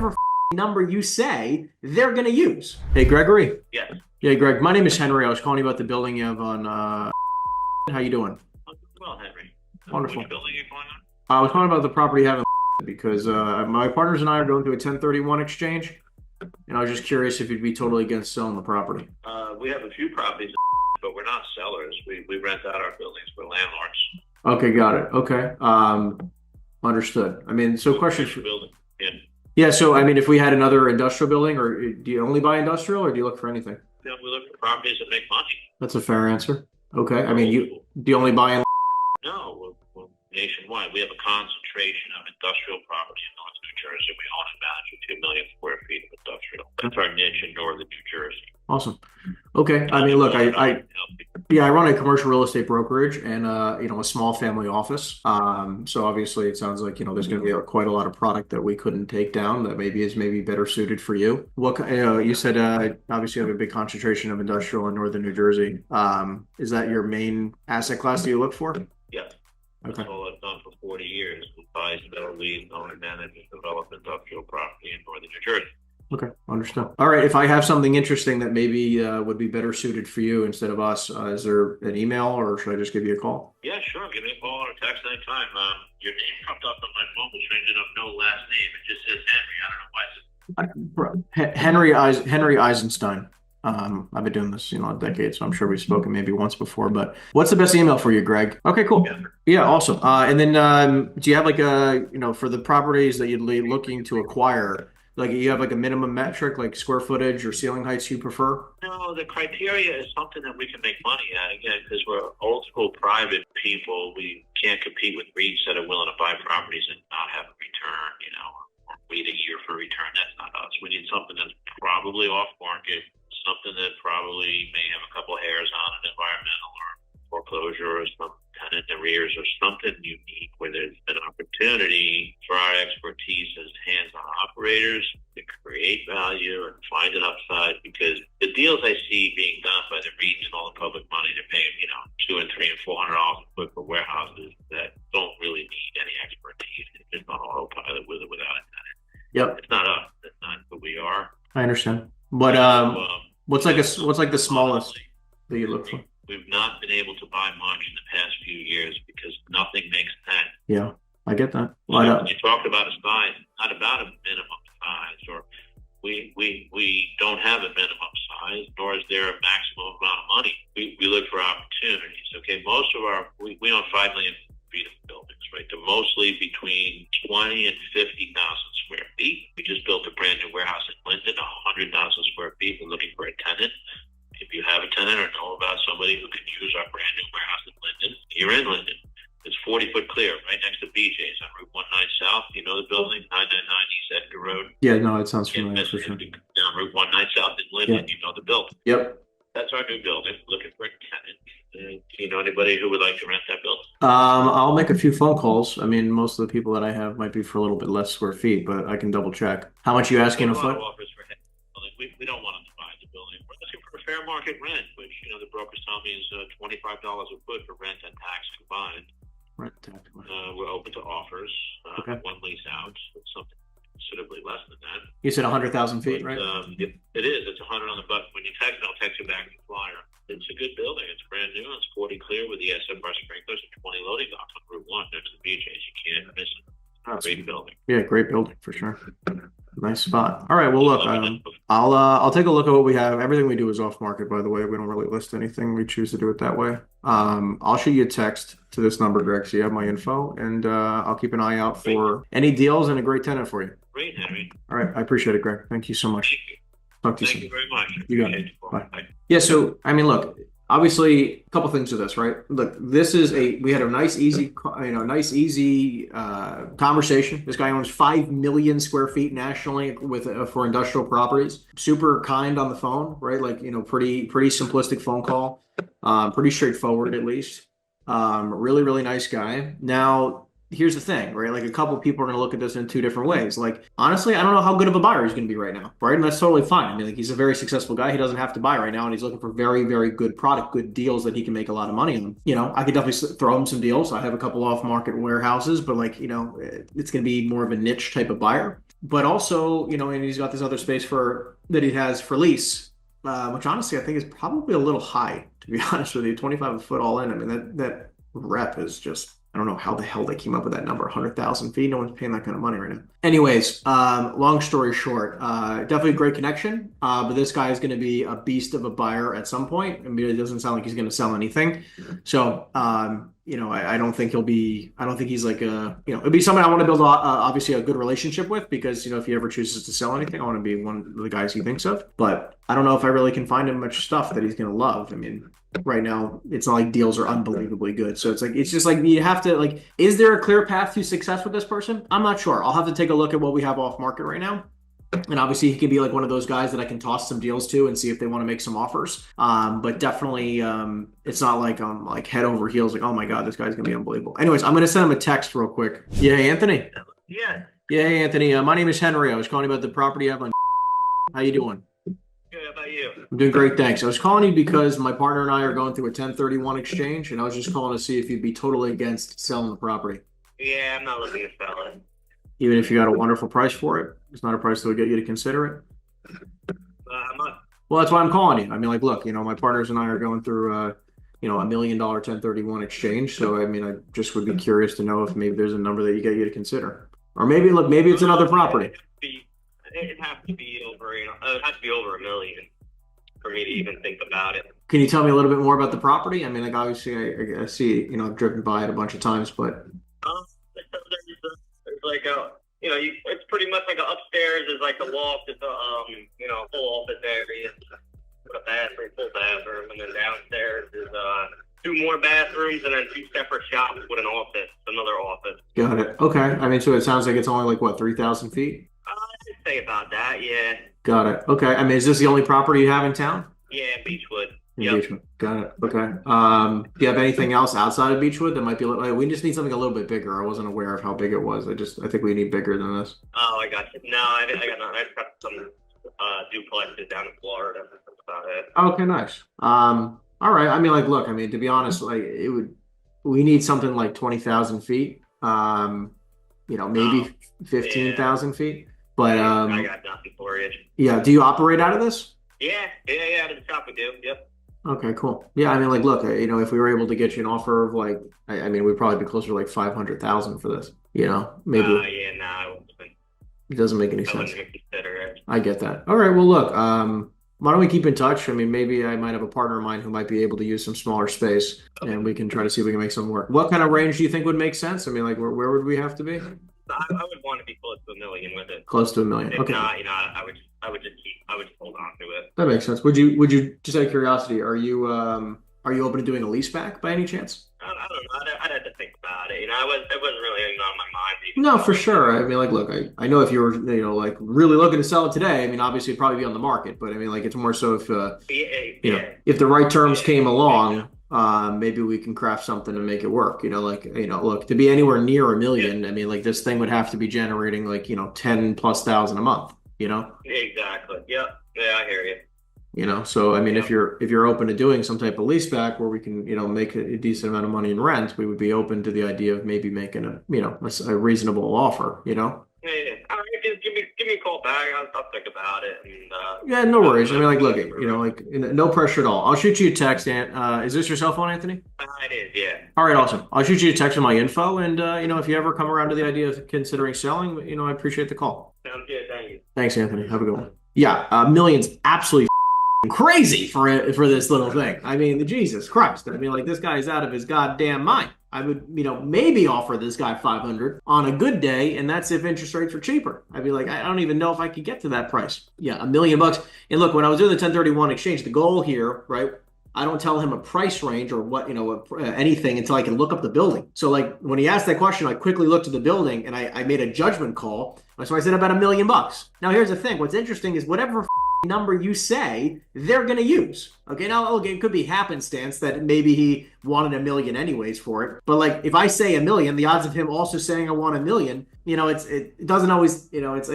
whatever number you say, they're going to use. Hey, Gregory. Yes. Yeah, Greg. My name is Henry. I was calling you about the building you have on. How you doing? I'm doing well, Henry. Wonderful. Which building are you calling on? I was calling about the property you have in because my partners and I are going through a 1031 exchange, and I was just curious if you'd be totally against selling the property. We have a few properties, but we're not sellers. We rent out our buildings for landlords. Okay, got it. Okay, understood. I mean, so question for building. yeah. So I mean, if we had another industrial building, or do you only buy industrial, or do you look for anything? Yeah, we look for properties that make money. That's a fair answer. Okay, I mean, do you only buy in? No, we're nationwide. We have a concentration of industrial property in Northern New Jersey. We own and manage 2 million square feet of industrial. That's our niche in Northern New Jersey. Awesome. Okay. I mean, look, I run a commercial real estate brokerage and, a small family office. So obviously it sounds like, there's going to be quite a lot of product that we couldn't take down that is better suited for you. You said, obviously you have a big concentration of industrial in Northern New Jersey. Is that your main asset class that you look for? Yes. Okay. That's all I've done for 40 years. We buy, sell, lease, own, and manage, and develop industrial property in Northern New Jersey. Okay, understood. All right, if I have something interesting that maybe would be better suited for you instead of us, is there an email or should I just give you a call? Yeah, sure. Give me a call or a text anytime. Your name popped up on my phone, which ended up no last name. It just says Henry. I don't know why it's Henry Eisenstein. I've been doing this, a decade, so I'm sure we've spoken maybe once before. But what's the best email for you, Greg? Okay, cool. Yeah, awesome. And then do you have for the properties that you'd be looking to acquire? Like you have a minimum metric, like square footage or ceiling heights you prefer? No, the criteria is something that we can make money at. Again, because we're old school private people, we can't compete with REITs that are willing to buy properties and not have a return, or wait a year for a return. That's not us. We need something that's probably off market, something that probably may have a couple hairs on it, environmental or foreclosure or some tenant arrears or something unique where there's an opportunity for our expertise as hands-on operators to create value and find an upside, because the deals I see being done by the REITs and all the public money, they're paying, $200 and $300 and $400 a foot for warehouses that don't really need any expertise. It's just on autopilot with or without a tenant. Yep. It's not us. That's not who we are. I understand. But what's like the smallest that you look for? We've not been able to buy much in the past few years because nothing makes sense. Yeah, I get that. When you talked about a size, not about a minimum size, or we don't have a minimum size, nor is there a maximum amount of money. We look for opportunities. Okay, most of we own 5 million feet of buildings, right? They're mostly between 20 and 50,000 square feet. We just built a brand new warehouse in Linden, 100,000 square feet. We're looking for a tenant. If you have a tenant or know about somebody who can use our brand new warehouse in Linden, you're in Linden. It's 40-foot clear, right next to BJ's on Route 19 South. You know the building, 999 East Edgar Road. Yeah, no, it sounds familiar for sure. Down Route 19 South in Linden, You know the building. Yep. That's our new building. Looking for a tenant. Do you know anybody who would like to rent that building? I'll make a few phone calls. I mean, most of the people that I have might be for a little bit less square feet, but I can double check. How much are you asking a foot? We don't want them to buy the building. We're looking for a fair market rent, which the brokers tell me is $25 a foot for rent and tax combined. Rent tax. We're open to offers. Okay. One lease out, something considerably less than that. You said 100,000 feet, right? It is. It's 100 on the button. When you text, I'll text you back the flyer. It's a good building. It's brand new. It's 40 clear with the SFR sprinklers and 20 loading docks on Route 1 next to the BJ's. You can't miss it. Great building. Yeah, great building for sure. Nice spot. All right. Well, look, I'll take a look at what we have. Everything we do is off market, by the way. We don't really list anything. We choose to do it that way. I'll shoot you a text to this number, Greg, so you have my info, and I'll keep an eye out for any deals and a great tenant for you. Great, Henry. All right. I appreciate it, Greg. Thank you so much. Thank you. Talk to you soon. Thank you very much. You got it. Bye. Yeah. So, I mean, look. Obviously, a couple things to this, right? Look, we had a nice, easy conversation. This guy owns 5 million square feet nationally for industrial properties. Super kind on the phone, right? Pretty simplistic phone call. Pretty straightforward, at least. Really, really nice guy. Now, here's the thing, right? A couple of people are going to look at this in two different ways. Honestly, I don't know how good of a buyer he's going to be right now, right? And that's totally fine. I mean, he's a very successful guy. He doesn't have to buy right now, and he's looking for very, very good product, good deals that he can make a lot of money on. I could definitely throw him some deals. I have a couple off-market warehouses, but it's going to be more of a niche type of buyer. but also, you know, and he's got this other space for that he has for lease, which honestly I think is probably a little high, to be honest with you. 25 a foot all in. I mean, that rep is just, I don't know how the hell they came up with that number, 100,000 feet. No one's paying that kind of money right now. Anyways, long story short, definitely a great connection. But this guy is going to be a beast of a buyer at some point. I mean, it doesn't sound like he's going to sell anything. So, you know, I don't think I don't think he's like it'd be somebody I want to build obviously a good relationship with, because, you know, if he ever chooses to sell anything, I want to be one of the guys he thinks of. But I don't know if I really can find him much stuff that he's going to love. I mean, right now it's not like deals are unbelievably good. So it's just like you have to, like, is there a clear path to success with this person? I'm not sure. I'll have to take a look at what we have off market right now. And obviously he can be like one of those guys that I can toss some deals to and see if they want to make some offers. But definitely it's not like I'm like head over heels like, oh my God, this guy's gonna be unbelievable. Anyways, I'm gonna send him a text real quick. Yeah, hey, Anthony. Yeah. Yeah, hey, Anthony. My name is Henry. I was calling about the property I have on. How you doing? Good. How about you? I'm doing great, thanks. I was calling you because my partner and I are going through a 1031 exchange, and I was just calling to see if you'd be totally against selling the property. Yeah, I'm not looking to sell it. Even if you got a wonderful price for it, it's not a price that would get you to consider it. I'm not. Well, that's why I'm calling you. I mean, like, look, you know, my partners and I are going through, you know, $1 million 1031 exchange. So, I mean, I just would be curious to know if maybe there's a number that you get you to consider, or maybe, look, maybe it's another property. It'd have to be over, you know, it'd have to be over $1 million for me to even think about it. Can you tell me a little bit more about the property? I mean, like, obviously, I see, you know, I've driven by it a bunch of times, but. There's like you know, it's pretty much like upstairs is like a loft, it's you know, full office area, with a bathroom, full bathroom, and then downstairs is 2 more bathrooms and then 2 separate shops with an office, another office. Got it. Okay. I mean, so it sounds like it's only like what, 3,000 feet? I'd say about that, yeah. Got it. Okay. I mean, is this the only property you have in town? Yeah, Beechwood. Beechwood. Got it. Okay. Do you have anything else outside of Beechwood that might be a little, we just need something a little bit bigger. I wasn't aware of how big it was. I think we need bigger than this. Oh, I got you. No, I got nothing. I just got some duplexes down in Florida. That's about it. Okay, nice. All right. I mean, like, look, I mean, to be honest, like we need something like 20,000 feet. You know, maybe 15,000 feet. But I got nothing for you. Yeah. Do you operate out of this? Yeah. Out of the shop we do. Yep. Okay, cool. Yeah, I mean, like, look, you know, if we were able to get you an offer of like, I mean, we'd probably be closer to like 500,000 for this. You know, maybe. Yeah, no, it doesn't make any sense. Consider it. I get that. All right, well, look, why don't we keep in touch? I mean, maybe I might have a partner of mine who might be able to use some smaller space, and we can try to see if we can make something work. What kind of range do you think would make sense? I mean, like, where would we have to be? I would want to be close to $1 million with it. Close to $1 million. Okay. If not, you know, I would just hold on to it. That makes sense. Would you just out of curiosity, are you open to doing a lease back by any chance? I don't know. I'd have to think about it. You know, it wasn't really on my mind. No, for sure. I mean, like, look, I know if you were, you know, like really looking to sell it today, I mean, obviously it'd probably be on the market, but I mean, like, it's more so if, you know, if the right terms came along, maybe we can craft something to make it work. You know, like, you know, look, to be anywhere near $1 million, I mean, like, this thing would have to be generating like, you know, 10,000+ a month, you know? Exactly. Yep. Yeah, I hear you. You know, so I mean, if you're open to doing some type of lease back where we can, you know, make a decent amount of money in rent, we would be open to the idea of maybe making a reasonable offer, you know? Yeah. All right, just give me a call back. I'll think about it. And, yeah, no worries. I mean, like, look, you know, like, no pressure at all. I'll shoot you a text. Is this your cell phone, Anthony? It is, yeah. All right, awesome. I'll shoot you a text with my info, and you know, if you ever come around to the idea of considering selling, you know, I appreciate the call. Sounds good. Thank you. Thanks, Anthony. Have a good one. Yeah, millions absolutely crazy for this little thing. I mean, Jesus Christ. I mean, like, this guy's out of his goddamn mind. I would, you know, maybe offer this guy 500 on a good day, and that's if interest rates were cheaper. I'd be like, I don't even know if I could get to that price. Yeah, $1 million. And look, when I was doing the 1031 exchange, the goal here, right? I don't tell him a price range or what, you know, anything until I can look up the building. So, like, when he asked that question, I quickly looked at the building and I made a judgment call. So I said about $1 million. Now, here's the thing. What's interesting is whatever number you say, they're going to use. Okay, now, okay, it could be happenstance that maybe he wanted $1 million anyways for it. But, like, if I say $1 million, the odds of him also saying I want $1 million, you know, it doesn't always, you know, it's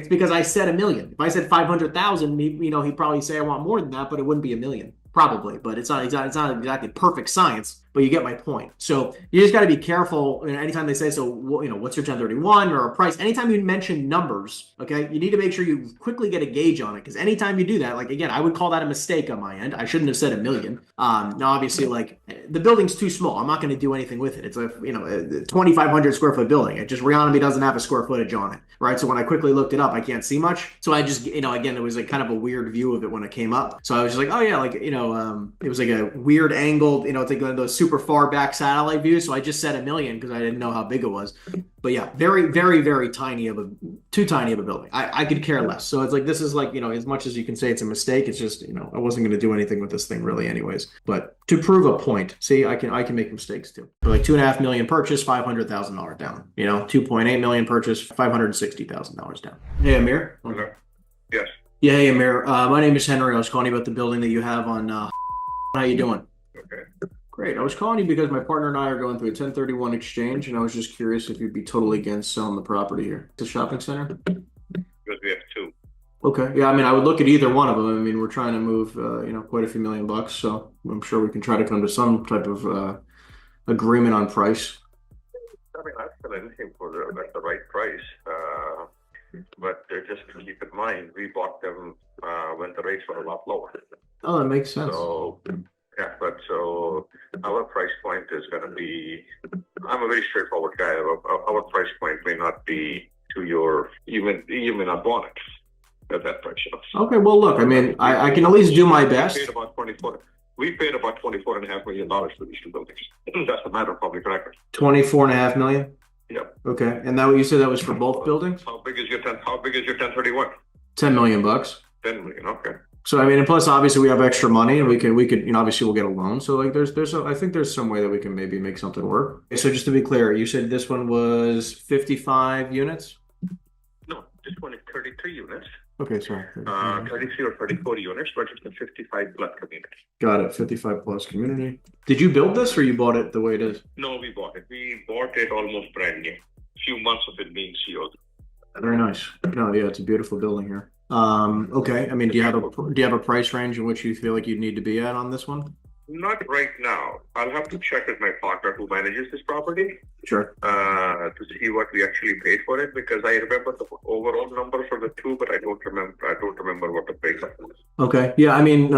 because I said $1 million. If I said 500,000, you know, he'd probably say I want more than that, but it wouldn't be $1 million. Probably, but it's not exactly perfect science. but you get my point. So you just got to be careful. And anytime they say, so, what's your 1031 or a price, anytime you mention numbers, okay, you need to make sure you quickly get a gauge on it. Because anytime you do that, like, again, I would call that a mistake on my end. I shouldn't have said $1 million. Now, obviously, like, the building's too small. I'm not going to do anything with it. It's a 2,500 square foot building. It just Reonomy doesn't have a square footage on it, right? So when I quickly looked it up, I can't see much. So I just, again, it was like kind of a weird view of it when it came up. So I was just like, oh yeah, like, it was like a weird angled, it's like one of those super far back satellite views. So I just said $1 million because I didn't know how big it was. But yeah, very, very, very too tiny of a building. I could care less. So it's like, this is like, as much as you can say it's a mistake, it's just, I wasn't going to do anything with this thing really anyways. But to prove a point, see, I can make mistakes too. But like $2.5 million purchase, $500,000 down, 2.8 million purchase, $560,000 down. Hey, Amir. Okay. Yes. Yeah, hey, Amir. My name is Henry. I was calling you about the building that you have on, how you doing? Okay. Great. I was calling you because my partner and I are going through a 1031 exchange, and I was just curious if you'd be totally against selling the property here. It's a shopping center? Because we have two. Okay. Yeah, I mean, I would look at either one of them. I mean, we're trying to move, quite a few $1,000,000, so I'm sure we can try to come to some type of agreement on price. I mean, I'd sell anything for the right price. But just keep in mind, we bought them when the rates were a lot lower. Oh, that makes sense. So, yeah, but so our price point is going to be, I'm a very straightforward guy. Our price point may not be to you may not want it at that price. Okay, well, look, I mean, I can at least do my best. We paid about $24.5 million for these two buildings. That's a matter of public record. $24.5 million? Yep. Okay, and that what you said that was for both buildings? How big is your 1031? $10 million. $10 million. Okay. So I mean, and plus obviously we have extra money, and we could obviously we'll get a loan. So like I think there's some way that we can maybe make something work. So just to be clear, you said this one was 55 units? No, this one is 33 units. Okay, sorry. 33 or 34 units, but it's a 55 plus community. Got it. 55 plus community. Did you build this or you bought it the way it is? No, we bought it. We bought it almost brand new. Few months of it being sealed. Very nice. No, yeah, it's a beautiful building here. Okay. I mean, do you have a price range in which you feel like you need to be at on this one? Not right now. I'll have to check with my partner who manages this property. Sure. To see what we actually paid for it, because I remember the overall number for the two, but I don't remember what the breakup was. Okay. Yeah. I mean,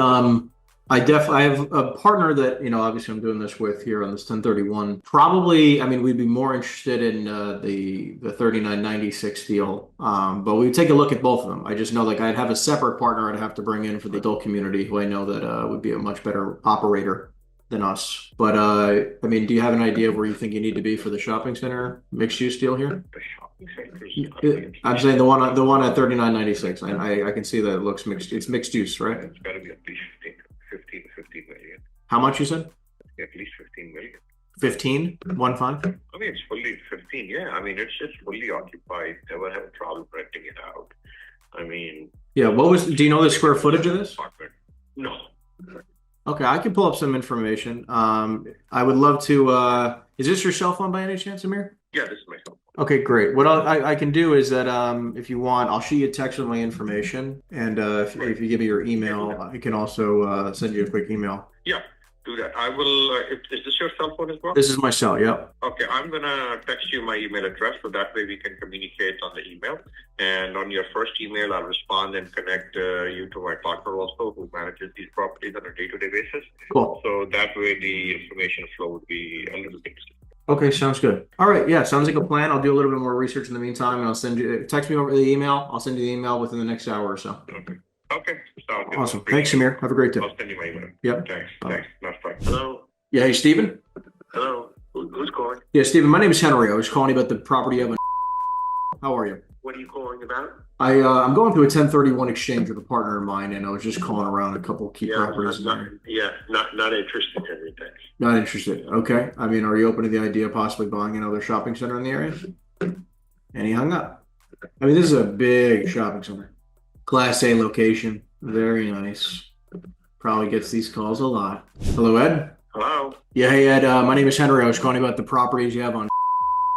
I have a partner that, obviously I'm doing this with here on this 1031. Probably, I mean, we'd be more interested in the 3996 deal, but we would take a look at both of them. I just know like I'd have a separate partner I'd have to bring in for the adult community who I know that would be a much better operator than us. But I mean, do you have an idea of where you think you need to be for the shopping center mixed use deal here? The shopping center. I'm saying the one at 3996. I can see that it looks mixed. It's mixed use, right? It's got to be at least 15 million. How much you said? At least 15 million. 15? 1.5? I mean, it's fully 15. Yeah, I mean, it's just fully occupied. Never have a problem renting it out. I mean, yeah. Do you know the square footage of this? No. Okay, I can pull up some information. I would love to. Is this your cell phone by any chance, Amir? Yeah, this is my cell phone. Okay, great. What I can do is that if you want, I'll shoot you a text with my information, and if you give me your email, I can also send you a quick email. Yeah, do that. I will. Is this your cell phone as well? This is my cell. Yep. Okay, I'm gonna text you my email address, so that way we can communicate on the email. And on your first email, I'll respond and connect you to my partner also, who manages these properties on a day-to-day basis. Cool. So that way, the information flow would be a little bit. Okay, sounds good. All right, yeah, sounds like a plan. I'll do a little bit more research in the meantime, and I'll send you. Text me over the email. I'll send you the email within the next hour or so. Okay. Sounds good. Awesome. Thanks, Amir. Have a great day. I'll send you my email. Yep. Thanks. Bye. Thanks. That's fine. Hello. Yeah, hey, Steven? Hello. Who's calling? Yeah, Steven, my name is Henry. I was calling you about the property of. How are you? What are you calling about? I'm going through a 1031 exchange with a partner of mine, and I was just calling around a couple of key properties. Not interested, Henry. Thanks. Not interested. Okay. I mean, are you open to the idea of possibly buying another shopping center in the area? And he hung up. I mean, this is a big shopping center. Class A location. Very nice. Probably gets these calls a lot. Hello, Ed? Hello. Yeah, hey, Ed. My name is Henry. I was calling about the properties you have on.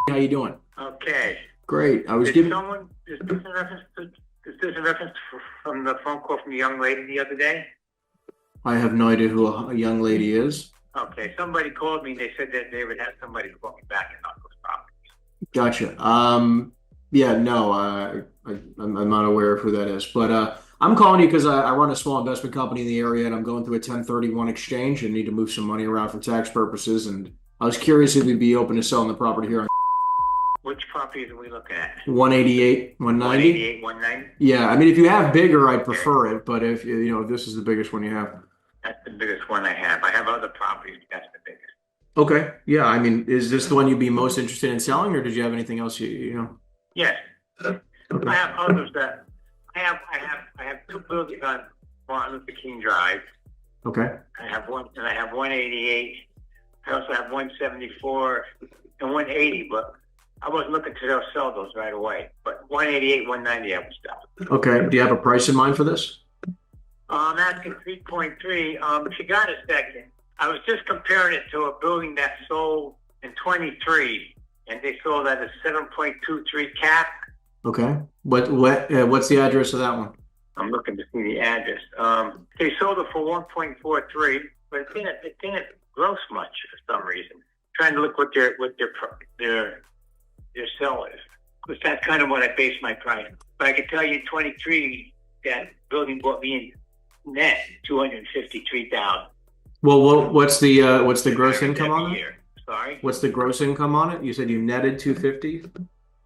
How you doing? Okay. Great. I was Is this in reference from the phone call from the young lady the other day? I have no idea who a young lady is. Okay, somebody called me and they said that they would have somebody call me back and not those properties. Gotcha. Yeah, no, I'm not aware of who that is, but I'm calling you because I run a small investment company in the area and I'm going through a 1031 exchange and need to move some money around for tax purposes. And I was curious if you'd be open to selling the property here on Which properties are we looking at? 188, 190. 188, 190? Yeah, I mean, if you have bigger, I'd prefer it, but if if this is the biggest one you have. That's the biggest one I have. I have other properties, but that's the biggest. Okay. Yeah, I mean, is this the one you'd be most interested in selling, or did you have anything else you know? Yes. Okay. I have others that I have two buildings on Martin Luther King Drive. Okay. I have 188. I also have 174 and 180, but I wasn't looking to sell those right away. But 188, 190, I would sell. Okay. Do you have a price in mind for this? I'm asking 3.3. If you got a second, I was just comparing it to a building that sold in 23, and they sold at a 7.23 cap. Okay. What's the address of that one? I'm looking to see the address. They sold it for 1.43, but it didn't gross much for some reason. Trying to look what their sell is, because that's kind of what I base my price. But I can tell you, 23, that building bought me in net $253,000. Well, what's the gross income on it? Sorry. What's the gross income on it? You said you netted 250.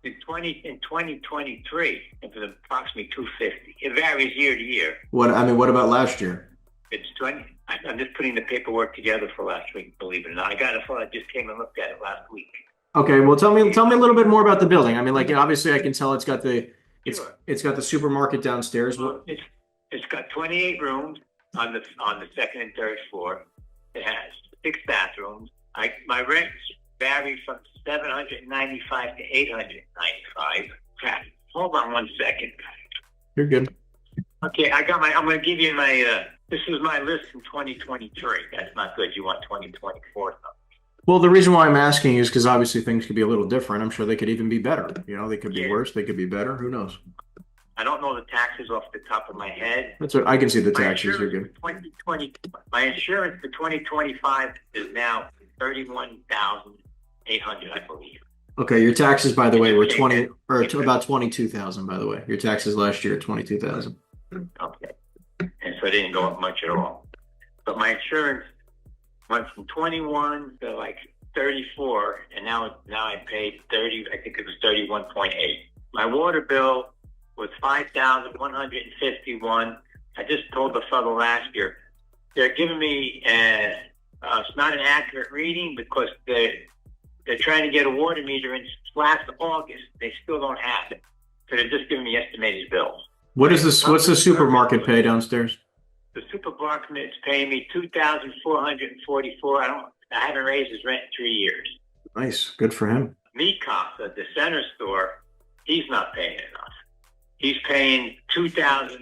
In 2023, it was approximately 250. It varies year to year. What about last year? It's 20. I'm just putting the paperwork together for last week. Believe it or not, I got it. I just came and looked at it last week. Okay. Well, tell me a little bit more about the building. I mean, like obviously, I can tell it's got the supermarket downstairs. Well, it's got 28 rooms on the second and third floor. It has 6 bathrooms. My rents vary from $795 to $895. Crap. Hold on one second. You're good. Okay, I'm going to give you my. This is my list from 2023. That's not good. You want 2024 something. Well, the reason why I'm asking is because obviously things could be a little different. I'm sure they could even be better. They could be worse. They could be better. Who knows? I don't know the taxes off the top of my head. That's what I can see the taxes. You're good. My insurance for 2025 is now $31,800, I believe. Okay, your taxes, by the way, were about 22,000. By the way, your taxes last year 22,000. Okay, and so it didn't go up much at all. But my insurance went from 21 to like 34, and now I paid 30. I think it was 31.8. My water bill was $5,151. I just told the fellow last year they're giving me it's not an accurate reading because they're trying to get a water meter in last August. They still don't have it, so they're just giving me estimated bills. What's the supermarket pay downstairs? The supermarket is paying me $2,444. I haven't raised his rent in 3 years. Nice, good for him. Meat Cops at the center store, he's not paying enough. He's paying $2,000 a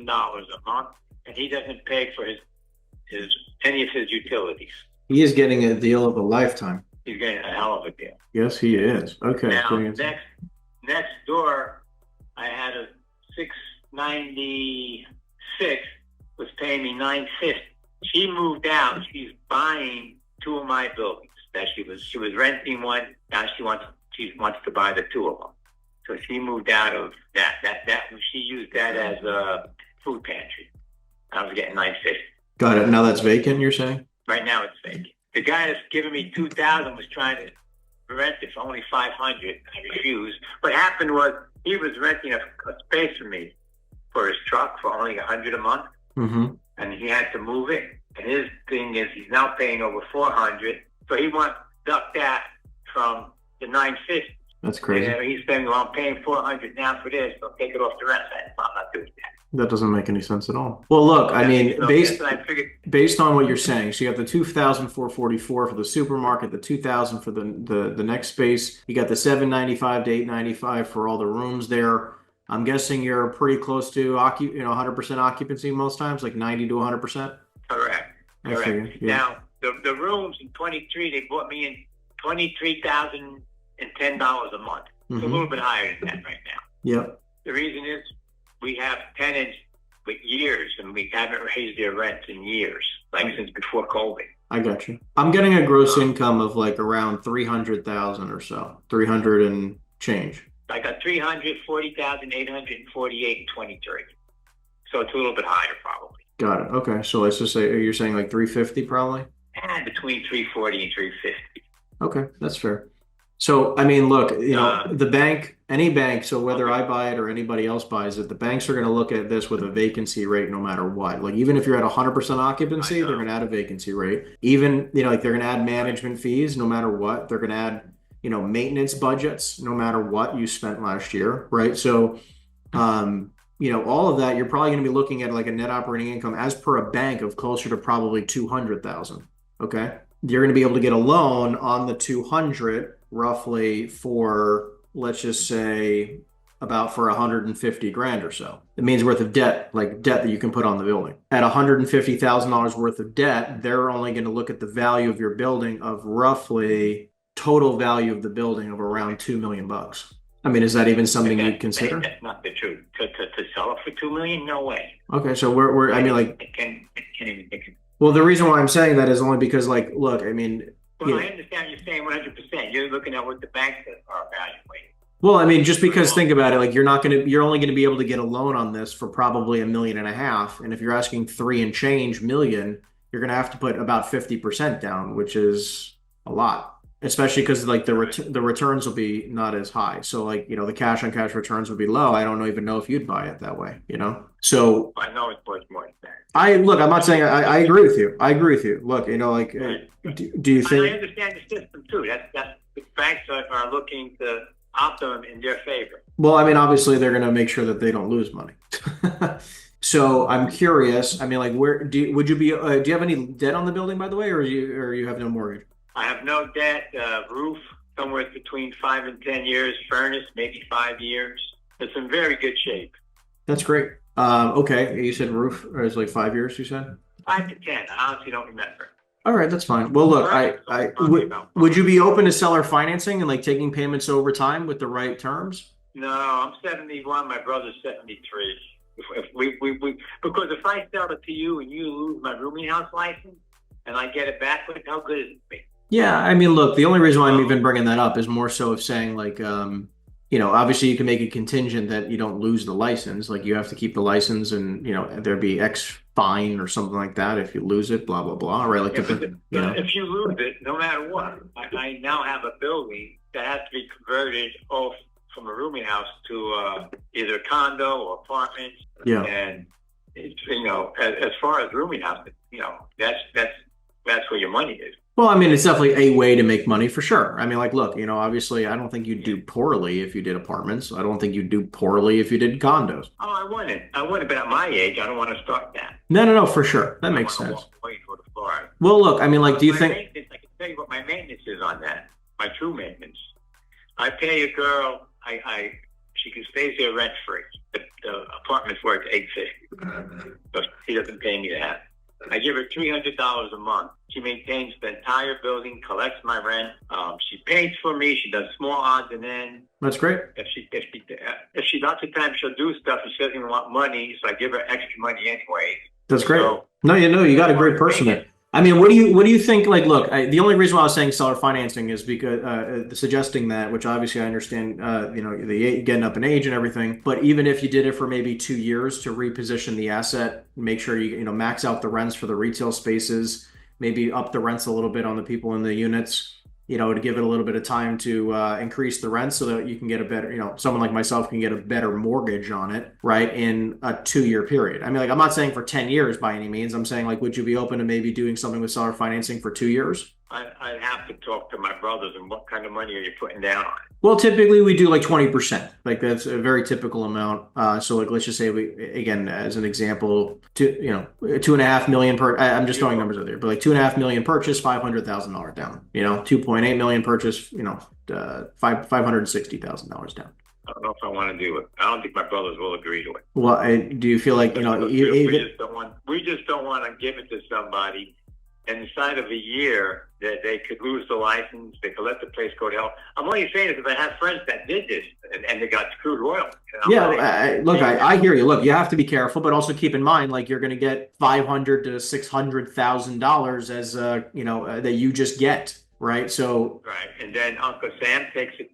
month, and he doesn't pay for any of his utilities. He is getting a deal of a lifetime. He's getting a hell of a deal. Yes, he is. Okay. Now, next door, I had a 696 was paying me $950. She moved out. She's buying 2 of my buildings. That she was renting one. Now she wants to buy the 2 of them. So she moved out of that. She used that as a food pantry. I was getting $950. Got it. Now that's vacant, you're saying? Right now it's vacant. The guy that's giving me $2,000 was trying to rent it for only $500. I refused. What happened was he was renting a space for me for his truck for only $100 a month, and he had to move it. And his thing is he's now paying over $400, so he wants to deduct that from the $950. That's crazy. And he's saying, "Well, I'm paying $400 now for this, so take it off the rent." I'm not doing that. That doesn't make any sense at all. Well, look, I mean, based on what you're saying, so you got the $2,444 for the supermarket, the $2,000 for the next space. You got the $795 to $895 for all the rooms there. I'm guessing you're pretty close to 100% occupancy most times, like 90 to 100%. Correct. Yeah. Now the rooms in 23, they bought me in $23,010 a month. It's a little bit higher than that right now. Yep. The reason is we have tenants with years, and we haven't raised their rents in years, since before COVID. I got you. I'm getting a gross income of like around 300,000 or so, 300 and change. I got 340,848 and 23. So it's a little bit higher probably. Got it. Okay. So let's just say you're saying like 350 probably? Between 340 and 350. Okay, that's fair. So, I mean, look, the bank, any bank, so whether I buy it or anybody else buys it, the banks are going to look at this with a vacancy rate no matter what. Like, even if you're at 100% occupancy, they're going to add a vacancy rate. Even, like, they're going to add management fees no matter what. They're going to add, maintenance budgets no matter what you spent last year, right? So, all of that, you're probably going to be looking at like a net operating income as per a bank of closer to probably 200,000. Okay. You're going to be able to get a loan on the 200 roughly for, let's just say, about for 150 grand or so. It means worth of debt, like debt that you can put on the building. At $150,000 worth of debt, they're only going to look at the value of your building of roughly total value of the building of around $2 million. I mean, is that even something you'd consider? That's not the truth. To sell it for $2 million, no way. Okay, so we're I mean, like, I can't even think of it. Well, the reason why I'm saying that is only because, like, look, I mean, well, I understand you're saying 100%. You're looking at what the banks are evaluating. Well, I mean, just because think about it, like you're only going to be able to get a loan on this for probably $1.5 million, and if you're asking 3 and change million, you're going to have to put about 50% down, which is a lot. Especially because like the returns will be not as high. So like, the cash on cash returns would be low. I don't even know if you'd buy it that way, So I know it's worth more than that. I'm not saying I agree with you. I agree with you. Look, like, do you think? I understand the system too. That's the banks are looking to optimum in their favor. Well, I mean, obviously they're going to make sure that they don't lose money. So I'm curious. I mean, like, would you be? Do you have any debt on the building, by the way, or you have no mortgage? I have no debt. Roof somewhere between 5 and 10 years. Furnace maybe 5 years. It's in very good shape. That's great. Okay, you said roof is like 5 years. You said 5 to 10. I honestly don't remember. All right, that's fine. Well, look, would you be open to seller financing and like taking payments over time with the right terms? No, I'm 71. My brother's 73. Because if I sell it to you and you lose my rooming house license and I get it back, how good is it to me? Yeah, I mean, look, the only reason why I'm even bringing that up is more so of saying like, obviously you can make a contingent that you don't lose the license. Like you have to keep the license and, there'd be X fine or something like that if you lose it, blah, blah, blah. Right? Like, if you lose it, no matter what, I now have a building that has to be converted off from a rooming house to either condo or apartments. Yeah. And, as far as rooming house, that's where your money is. Well, I mean, it's definitely a way to make money for sure. I mean, like, look, obviously, I don't think you'd do poorly if you did apartments. I don't think you'd do poorly if you did condos. Oh, I wouldn't, but at my age, I don't want to start that. No, for sure. That makes sense. Floor. Well, look, I mean, like, do you think... I can tell you what my maintenance is on that, my true maintenance. I pay a girl, she can stay there rent-free. The apartment's worth $850, so she doesn't pay me that. I give her $300 a month. She maintains the entire building, collects my rent. She paints for me. She does small odds and ends. That's great. If she lots of times she'll do stuff and she doesn't even want money, so I give her extra money anyway. That's great. So, no, you got a great person there. I mean, what do you think? Like, look, the only reason why I was saying seller financing is because suggesting that, which obviously I understand, the getting up in age and everything. But even if you did it for maybe 2 years to reposition the asset, make sure you max out the rents for the retail spaces, maybe up the rents a little bit on the people in the units, to give it a little bit of time to increase the rent so that you can get a better, someone like myself can get a better mortgage on it, right, in a 2-year period. I mean, like, I'm not saying for 10 years by any means. I'm saying, like, would you be open to maybe doing something with seller financing for 2 years? I'd have to talk to my brothers and what kind of money are you putting down on it? Well, typically we do like 20%. Like that's a very typical amount. So like, let's just say again, as an example, $2.5 million per, I'm just throwing numbers out there, but like $2.5 million purchase, $500,000 down, $2.8 million purchase, $560,000 down. I don't know if I want to do it. I don't think my brothers will agree to it. Well, do you feel like, we just don't want to give it to somebody inside of a year that they could lose the license, they could let the place go to hell. I'm only saying this because I have friends that did this and they got screwed royal. Yeah, look, I hear you. Look, you have to be careful, but also keep in mind, like you're going to get $500,000 to $600,000 as that you just get, right? So right, and then Uncle Sam takes a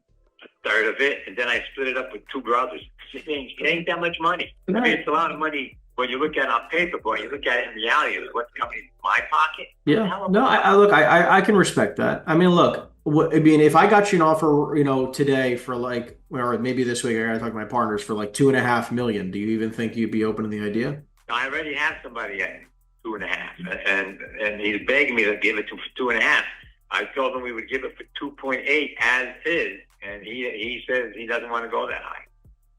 third of it, and then I split it up with two brothers. It ain't that much money. I mean, it's a lot of money when you look at it on paper, but when you look at it in reality, what's coming in my pocket. Yeah, no, I can respect that. I mean, look, if I got you an offer, today for like, or maybe this week, I got to talk to my partners for like $2.5 million. Do you even think you'd be open to the idea? I already have somebody at 2.5, and he's begging me to give it to him for 2.5. I told him we would give it for 2.8 as is, and he says he doesn't want to go that high.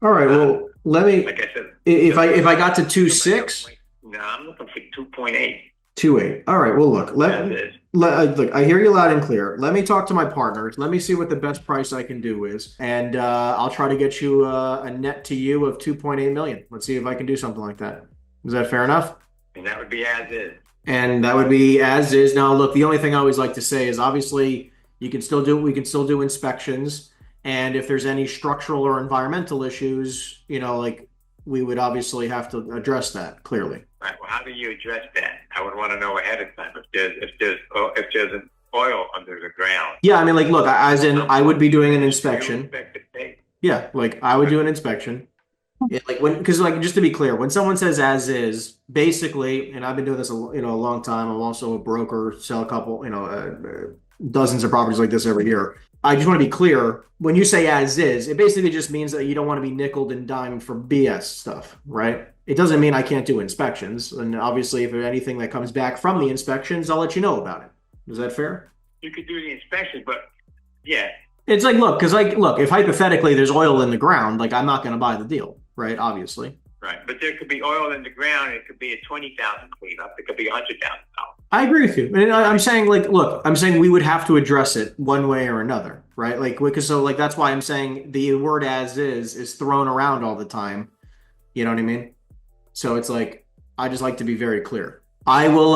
All right. Well, let me. Like I said, if I got to 2.6, no, I'm looking for 2.8. 2.8. All right. Well, look. Look. I hear you loud and clear. Let me talk to my partners. Let me see what the best price I can do is, and I'll try to get you a net to you of 2.8 million. Let's see if I can do something like that. Is that fair enough? And that would be as is. And that would be as is. Now, look. The only thing I always like to say is, obviously, we can still do inspections. And if there's any structural or environmental issues, like we would obviously have to address that clearly. Right. Well, how do you address that? I would want to know ahead of time if there's an oil under the ground. Yeah, I mean, like, look, as in, I would be doing an inspection. Yeah, like I would do an inspection. Yeah, because just to be clear, when someone says as is, basically, and I've been doing this a long time. I'm also a broker, sell a couple, dozens of properties like this every year. I just want to be clear. When you say as is, it basically just means that you don't want to be nickeled and dimed for BS stuff, right? It doesn't mean I can't do inspections. And obviously, if there's anything that comes back from the inspections, I'll let you know about it. Is that fair? You could do the inspection, but yeah. It's like, look, if hypothetically there's oil in the ground, like I'm not going to buy the deal, right? Obviously. Right, but there could be oil in the ground. It could be a $20,000 cleanup. It could be $100,000. I agree with you. And I'm saying, I'm saying we would have to address it one way or another, right? That's why I'm saying the word as is thrown around all the time. You know what I mean? So it's like, I just like to be very clear. I will,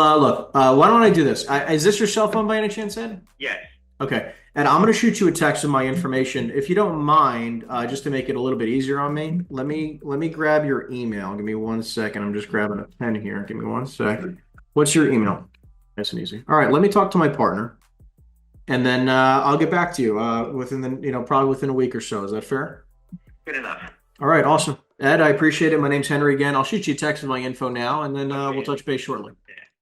why don't I do this? Is this your cell phone by any chance, Ed? Yes. Okay. And I'm going to shoot you a text with my information. If you don't mind, just to make it a little bit easier on me, let me grab your email. Give me 1 second. I'm just grabbing a pen here. Give me 1 second. What's your email? Nice and easy. All right. Let me talk to my partner, and then I'll get back to you probably within a week or so. Is that fair? Good enough. All right. Awesome. Ed, I appreciate it. My name's Henry again. I'll shoot you a text with my info now, and then we'll touch base shortly.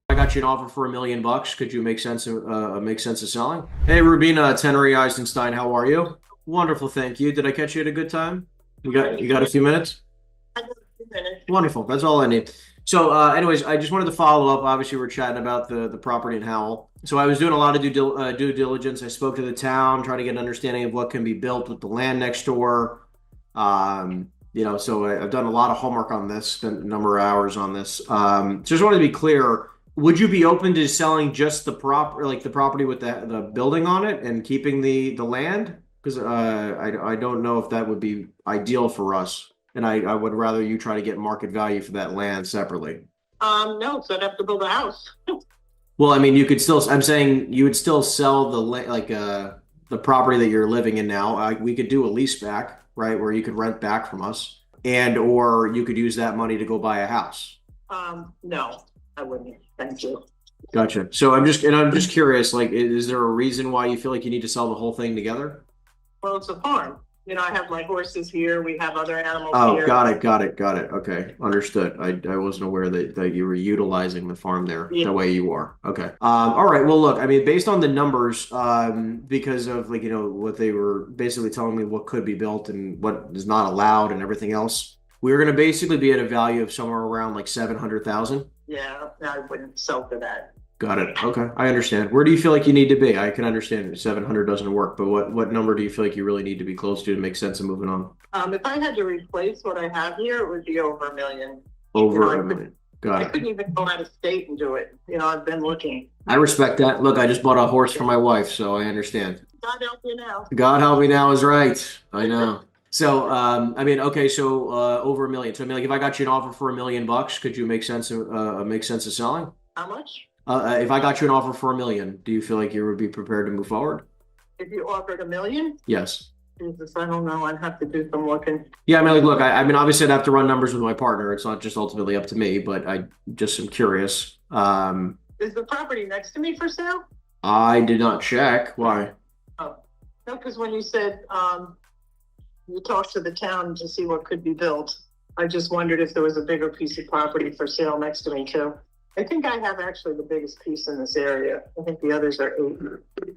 I got you an offer for $1 million. Could you make sense of selling? Hey, Rubina, it's Henry Eisenstein. How are you? Wonderful, thank you. Did I catch you at a good time? You got a few minutes? I got a few minutes. Wonderful. That's all I need. So, anyways, I just wanted to follow up. Obviously, we're chatting about the property in Howell. So I was doing a lot of due diligence. I spoke to the town, trying to get an understanding of what can be built with the land next door. So I've done a lot of homework on this, spent a number of hours on this. Just wanted to be clear. Would you be open to selling just the property with the building on it and keeping the land? Because I don't know if that would be ideal for us, and I would rather you try to get market value for that land separately. No, so I'd have to build a house. Well, I mean, I'm saying you would still sell the property that you're living in now. We could do a lease back, right, where you could rent back from us, or you could use that money to go buy a house. No, I wouldn't. Thank you. Gotcha. So I'm just curious, is there a reason why you feel like you need to sell the whole thing together? Well, it's a farm. I have my horses here. We have other animals here. Oh, got it. Okay, understood. I wasn't aware that you were utilizing the farm there the way you are. Okay. All right. Well, look, I mean, based on the numbers, because of what they were basically telling me what could be built and what is not allowed and everything else, we're going to basically be at a value of somewhere around $700,000. Yeah, I wouldn't sell for that. Got it. Okay, I understand. Where do you feel like you need to be? I can understand 700 doesn't work, but what number do you feel like you really need to be close to make sense of moving on? If I had to replace what I have here, it would be over $1 million. Over $1 million. Got it. I couldn't even go out of state and do it. I've been looking. I respect that. Look, I just bought a horse for my wife, so I understand. God help you now. God help me now is right. I know. So, so over $1 million. So, if I got you an offer for $1 million, could you make sense of selling? How much? If I got you an offer for $1 million, do you feel like you would be prepared to move forward? If you offered $1 million, Yes. Jesus, I don't know. I'd have to do some looking. Yeah, I mean, like, look, I mean, obviously, I'd have to run numbers with my partner. It's not just ultimately up to me, but I just am curious. Is the property next to me for sale? I did not check. Why? Oh, no, because when you said you talked to the town to see what could be built, I just wondered if there was a bigger piece of property for sale next to me too. I think I have actually the biggest piece in this area. I think the others are 8.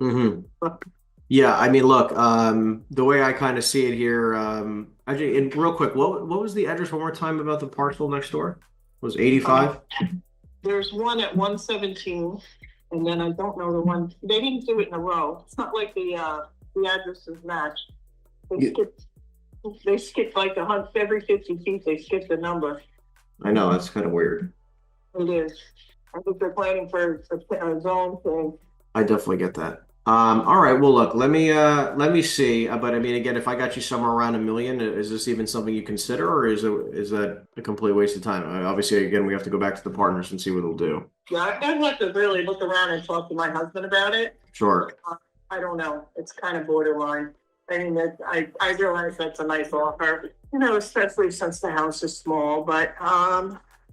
Mm-hmm. Yeah, I mean, look, the way I kind of see it here, actually, and real quick, what was the address one more time about the parcel next door? Was 85? There's one at 117, and then I don't know the one. They didn't do it in a row. It's not like the addresses match. They skipped like every 50 feet. They skipped the number. I know, that's kind of weird. It is. I think they're planning for a zone thing. I definitely get that. All right. Well, look, let me see. But I mean, again, if I got you somewhere around $1 million, is this even something you consider, or is that a complete waste of time? Obviously, again, we have to go back to the partners and see what they'll do. Yeah, I'd have to really look around and talk to my husband about it. Sure. I don't know. It's kind of borderline. I mean, I realize that's a nice offer, especially since the house is small. But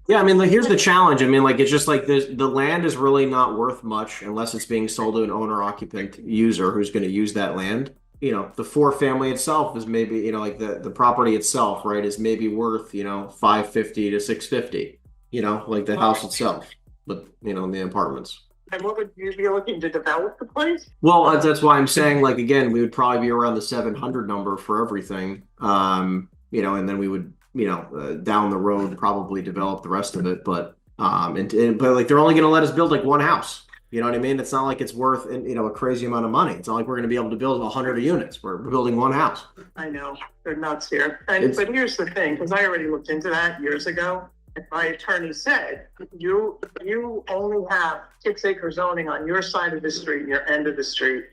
yeah, I mean, like, here's the challenge. I mean, like, it's just like the land is really not worth much unless it's being sold to an owner-occupant user who's going to use that land. The 4-family itself is maybe, like the property itself, right, is maybe worth, $550 to $650, like the house itself, but, in the apartments. And what would you be looking to develop the place? Well, that's why I'm saying, like, again, we would probably be around the 700 number for everything, and then we would, down the road probably develop the rest of it. But but like, they're only going to let us build like one house. You know what I mean? It's not like it's worth, a crazy amount of money. It's not like we're going to be able to build 100 units. We're building one house. I know, they're nuts here. But here's the thing, because I already looked into that years ago. My attorney said, you only have 6-acre zoning on your side of the street, your end of the street.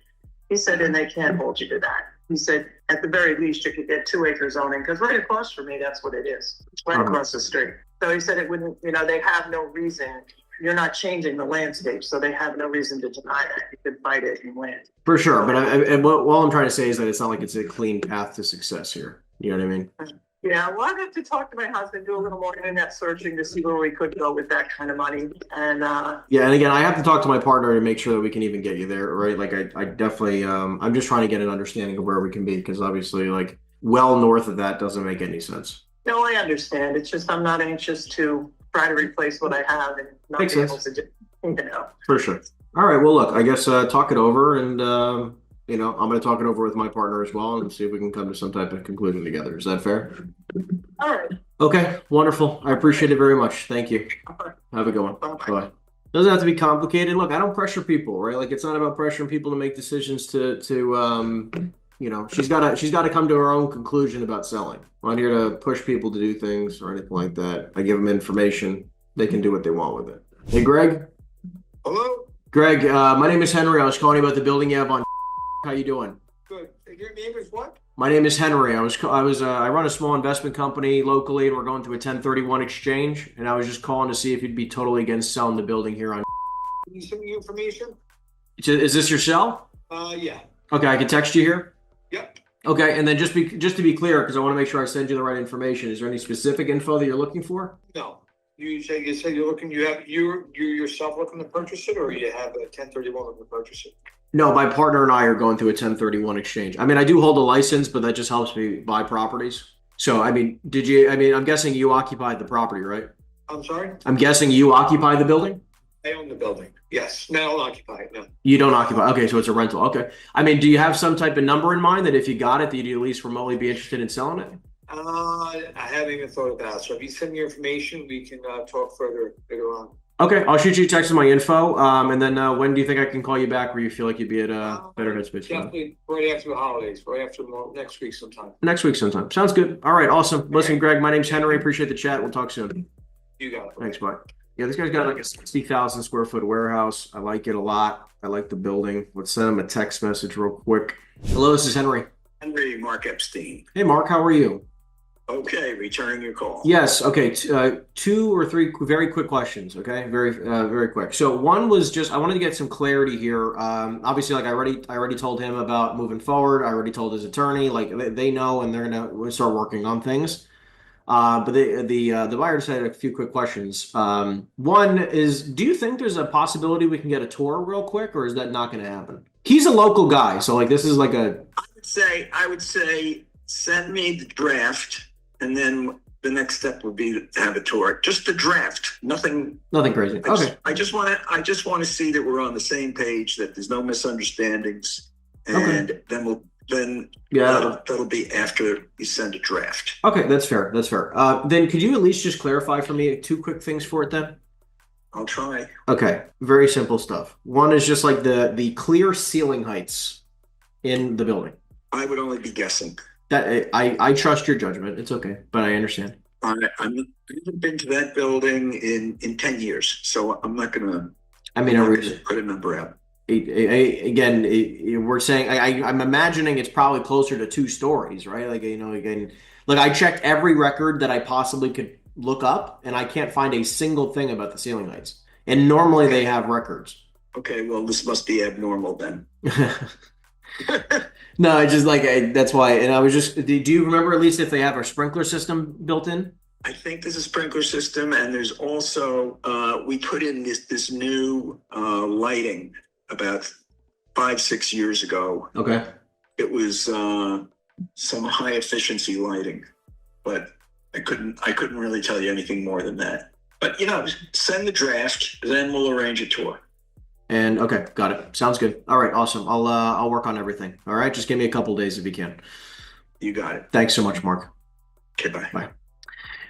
He said, and they can't hold you to that. He said, at the very least, you could get 2-acre zoning, because right across from me, that's what it is. It's right across the street. So he said it wouldn't, they have no reason. You're not changing the landscape, so they have no reason to deny that. You could fight it and win. For sure. But all I'm trying to say is that it's not like it's a clean path to success here. You know what I mean? Yeah, well, I'd have to talk to my husband, do a little more internet searching to see where we could go with that kind of money. And yeah, and again, I have to talk to my partner to make sure that we can even get you there, right? Like, I definitely, I'm just trying to get an understanding of where we can be, because obviously, like, well north of that doesn't make any sense. No, I understand. It's just I'm not anxious to try to replace what I have and not Makes be sense. able to do, For sure. All right, well, look, I guess talk it over, and I'm going to talk it over with my partner as well and see if we can come to some type of conclusion together. Is that fair? All right. Okay, wonderful. I appreciate it very much. Thank you. Bye. Have a good one. Bye-bye. Bye. Doesn't have to be complicated. Look, I don't pressure people, right? Like, it's not about pressuring people to make decisions to she's got to come to her own conclusion about selling. I'm not here to push people to do things or anything like that. I give them information. They can do what they want with it. Hey, Greg. Hello? Greg, my name is Henry. I was calling you about the building you have on. How you doing? Good. Your name is what? My name is Henry. I run a small investment company locally, and we're going through a 1031 exchange. And I was just calling to see if you'd be totally against selling the building here on. Can you send me information? Is this your cell? Yeah. Okay, I can text you here. Yep. Okay, and then just to be clear, because I want to make sure I send you the right information. Is there any specific info that you're looking for? No. You say you're looking. You yourself looking to purchase it, or you have a 1031 looking to purchase it? No, my partner and I are going through a 1031 exchange. I mean, I do hold a license, but that just helps me buy properties. So, I mean, I'm guessing you occupied the property, right? I'm sorry? I'm guessing you occupy the building? I own the building. Yes. No, I don't occupy it, no. You don't occupy. Okay, so it's a rental. Okay. I mean, do you have some type of number in mind that if you got it, that you'd at least remotely be interested in selling it? I haven't even thought about it. So if you send me information, we can talk further later on. Okay, I'll shoot you a text with my info. And then when do you think I can call you back where you feel like you'd be at a better headspace? Definitely right after the holidays, right after next week sometime. Next week sometime. Sounds good. All right, awesome. Listen, Greg, my name's Henry. Appreciate the chat. We'll talk soon. You got it. Thanks, bye. Yeah, this guy's got like a 60,000 square foot warehouse. I like it a lot. I like the building. Let's send him a text message real quick. Hello, this is Henry. Henry, Mark Epstein. Hey, Mark, how are you? Okay, returning your call. Yes. Okay. Two or three very quick questions. Okay. Very quick. So one was just I wanted to get some clarity here. Obviously, like I already told him about moving forward. I already told his attorney. Like they know, and they're gonna start working on things. But the buyer just had a few quick questions. One is, do you think there's a possibility we can get a tour real quick, or is that not going to happen? He's a local guy, so like this is like a. I would say send me the draft, and then the next step would be to have a tour. Just the draft, nothing crazy. Okay. I just want to see that we're on the same page, that there's no misunderstandings, and then that'll be after you send a draft. Okay, that's fair. Then could you at least just clarify for me two quick things for it then? I'll try. Okay, very simple stuff. One is just like the clear ceiling heights in the building. I would only be guessing. That I trust your judgment. It's okay, but I understand. I haven't been to that building in 10 years, so I'm not gonna. Put a number out. Again, we're saying I'm imagining it's probably closer to 2 stories, right? Like again, like I checked every record that I possibly could look up, and I can't find a single thing about the ceiling heights. And normally they have records. Okay, well this must be abnormal then. No, it's just like that's why. And I was just, do you remember at least if they have a sprinkler system built in? I think there's a sprinkler system, and there's also we put in this new lighting about 5-6 years ago. Okay. It was some high efficiency lighting, but I couldn't really tell you anything more than that. But send the draft, then we'll arrange a tour. And okay, got it. Sounds good. All right, awesome. I'll work on everything. All right, just give me a couple days if you can. You got it. Thanks so much, Mark. Okay, bye. Bye.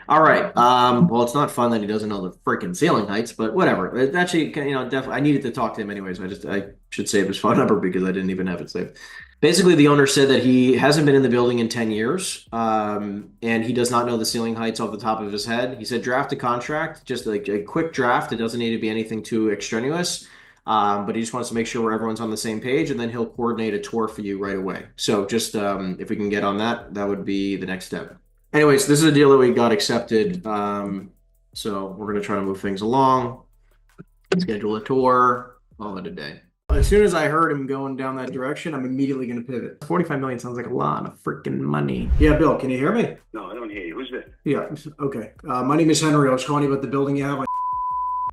All right. Well, it's not fun that he doesn't know the freaking ceiling heights, but whatever. It actually, definitely, I needed to talk to him anyways. I should save his phone number because I didn't even have it saved. Basically, the owner said that he hasn't been in the building in 10 years, and he does not know the ceiling heights off the top of his head. He said draft a contract, just like a quick draft. It doesn't need to be anything too extraneous, but he just wants to make sure everyone's on the same page, and then he'll coordinate a tour for you right away. So just if we can get on that, that would be the next step. Anyways, this is a deal that we got accepted, so we're going to try to move things along, schedule a tour, call it a day. As soon as I heard him going down that direction, I'm immediately going to pivot. 45 million sounds like a lot of freaking money. Yeah, Bill, can you hear me? No, I don't hear you. Who's this? Yeah, okay. My name is Henry. I was calling you about the building you have.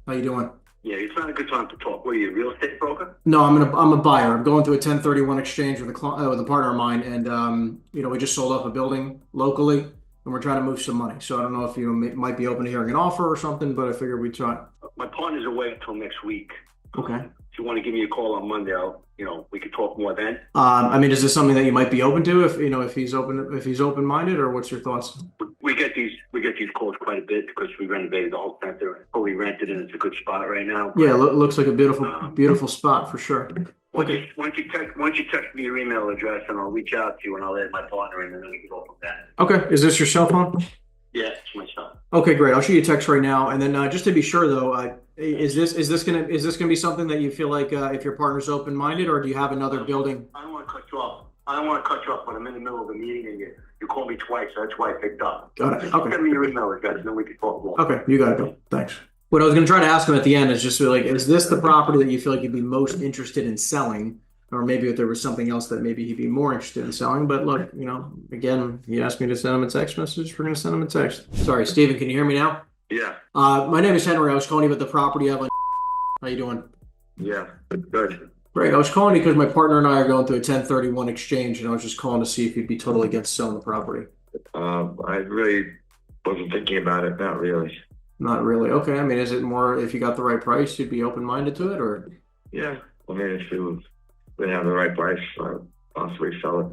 How you doing? Yeah, it's not a good time to talk. What are you, a real estate broker? No, I'm a buyer. I'm going through a 1031 exchange with a partner of mine, and we just sold off a building locally. And we're trying to move some money. So I don't know if you might be open to hearing an offer or something, but I figured we'd try. My partner's away until next week. Okay. If you want to give me a call on Monday, we could talk more then. Is this something that you might be open to if he's open-minded, or what's your thoughts? We get these calls quite a bit because we renovated the whole center, fully rented, and it's a good spot right now. Yeah, looks like a beautiful spot for sure. Once you text me your email address, and I'll reach out to you, and I'll add my partner in, and then we can go from there. Okay. Is this your cell phone? Yeah, it's my cell. Okay, great. I'll shoot you a text right now, and then just to be sure though, is this gonna be something that you feel like if your partner's open-minded, or do you have another building? I don't want to cut you off. When I'm in the middle of a meeting and you call me twice, so that's why I picked up. Got it. Just Okay. send me your email address, and then we can talk more. Okay, you got it, Bill. Thanks. What I was going to try to ask him at the end is just like, is this the property that you feel like you'd be most interested in selling? Or maybe if there was something else that maybe he'd be more interested in selling. But look, again, he asked me to send him a text message. We're going to send him a text. Sorry, Steven, can you hear me now? Yeah. My name is Henry. I was calling you about the property. How you doing? Yeah. Good. Great. I was calling because my partner and I are going through a 1031 exchange, and I was just calling to see if you'd be totally against selling the property. I really wasn't thinking about it. Not really. Not really. Okay. Is it more if you got the right price, you'd be open-minded to it, or? Yeah. If you would have the right price, I'd possibly sell it.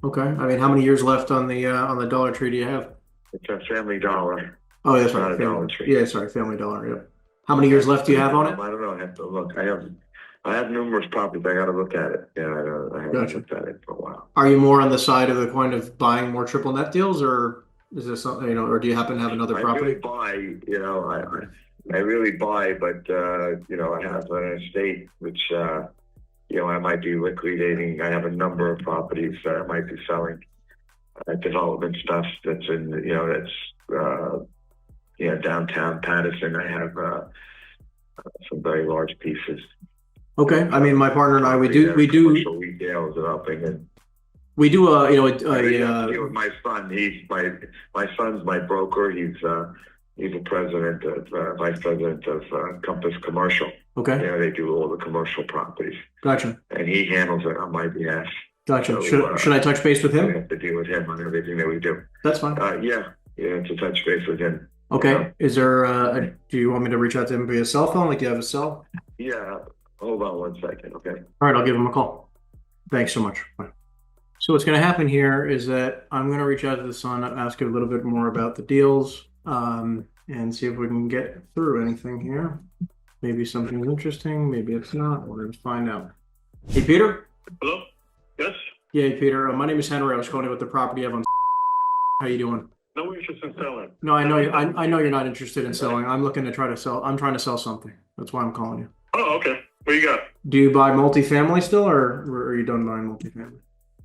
Okay. How many years left on the Dollar Tree do you have? It's a Family Dollar. Oh, that's right. Not a Dollar Tree. Yeah, sorry, Family Dollar. Yep. How many years left do you have on it? I don't know. I have to look. I have numerous properties. I got to look at it. Yeah, I haven't looked at it for a while. Are you more on the side of the coin of buying more triple net deals, or is this something or do you happen to have another property? I really buy, but I have an estate which I might be liquidating. I have a number of properties that I might be selling. development stuff that's in, downtown Patterson. I have some very large pieces. Okay. I mean, my partner and I, we do commercial retail developing, and we do my son. My son's my broker. He's a vice president of Compass Commercial. Okay. Yeah, they do all the commercial properties. Gotcha. And he handles it on my behalf. Gotcha. So, should I touch base with him? I have to deal with him on everything that we do. That's fine. Yeah, to touch base with him. Okay. Is there? Do you want me to reach out to him via cell phone? Like, do you have a cell? Yeah. Hold on 1 second, okay? All right, I'll give him a call. Thanks so much. Bye. So what's going to happen here is that I'm going to reach out to the son, ask him a little bit more about the deals, and see if we can get through anything here. Maybe something's interesting. Maybe it's not. We're going to find out. Hey, Peter? Hello? Yes? Yeah, hey, Peter. My name is Henry. I was calling about the property I have on. How you doing? No interest in selling. No, I know you're not interested in selling. I'm looking to try to sell. I'm trying to sell something. That's why I'm calling you. Oh, okay. What you got? Do you buy multifamily still, or are you done buying multifamily?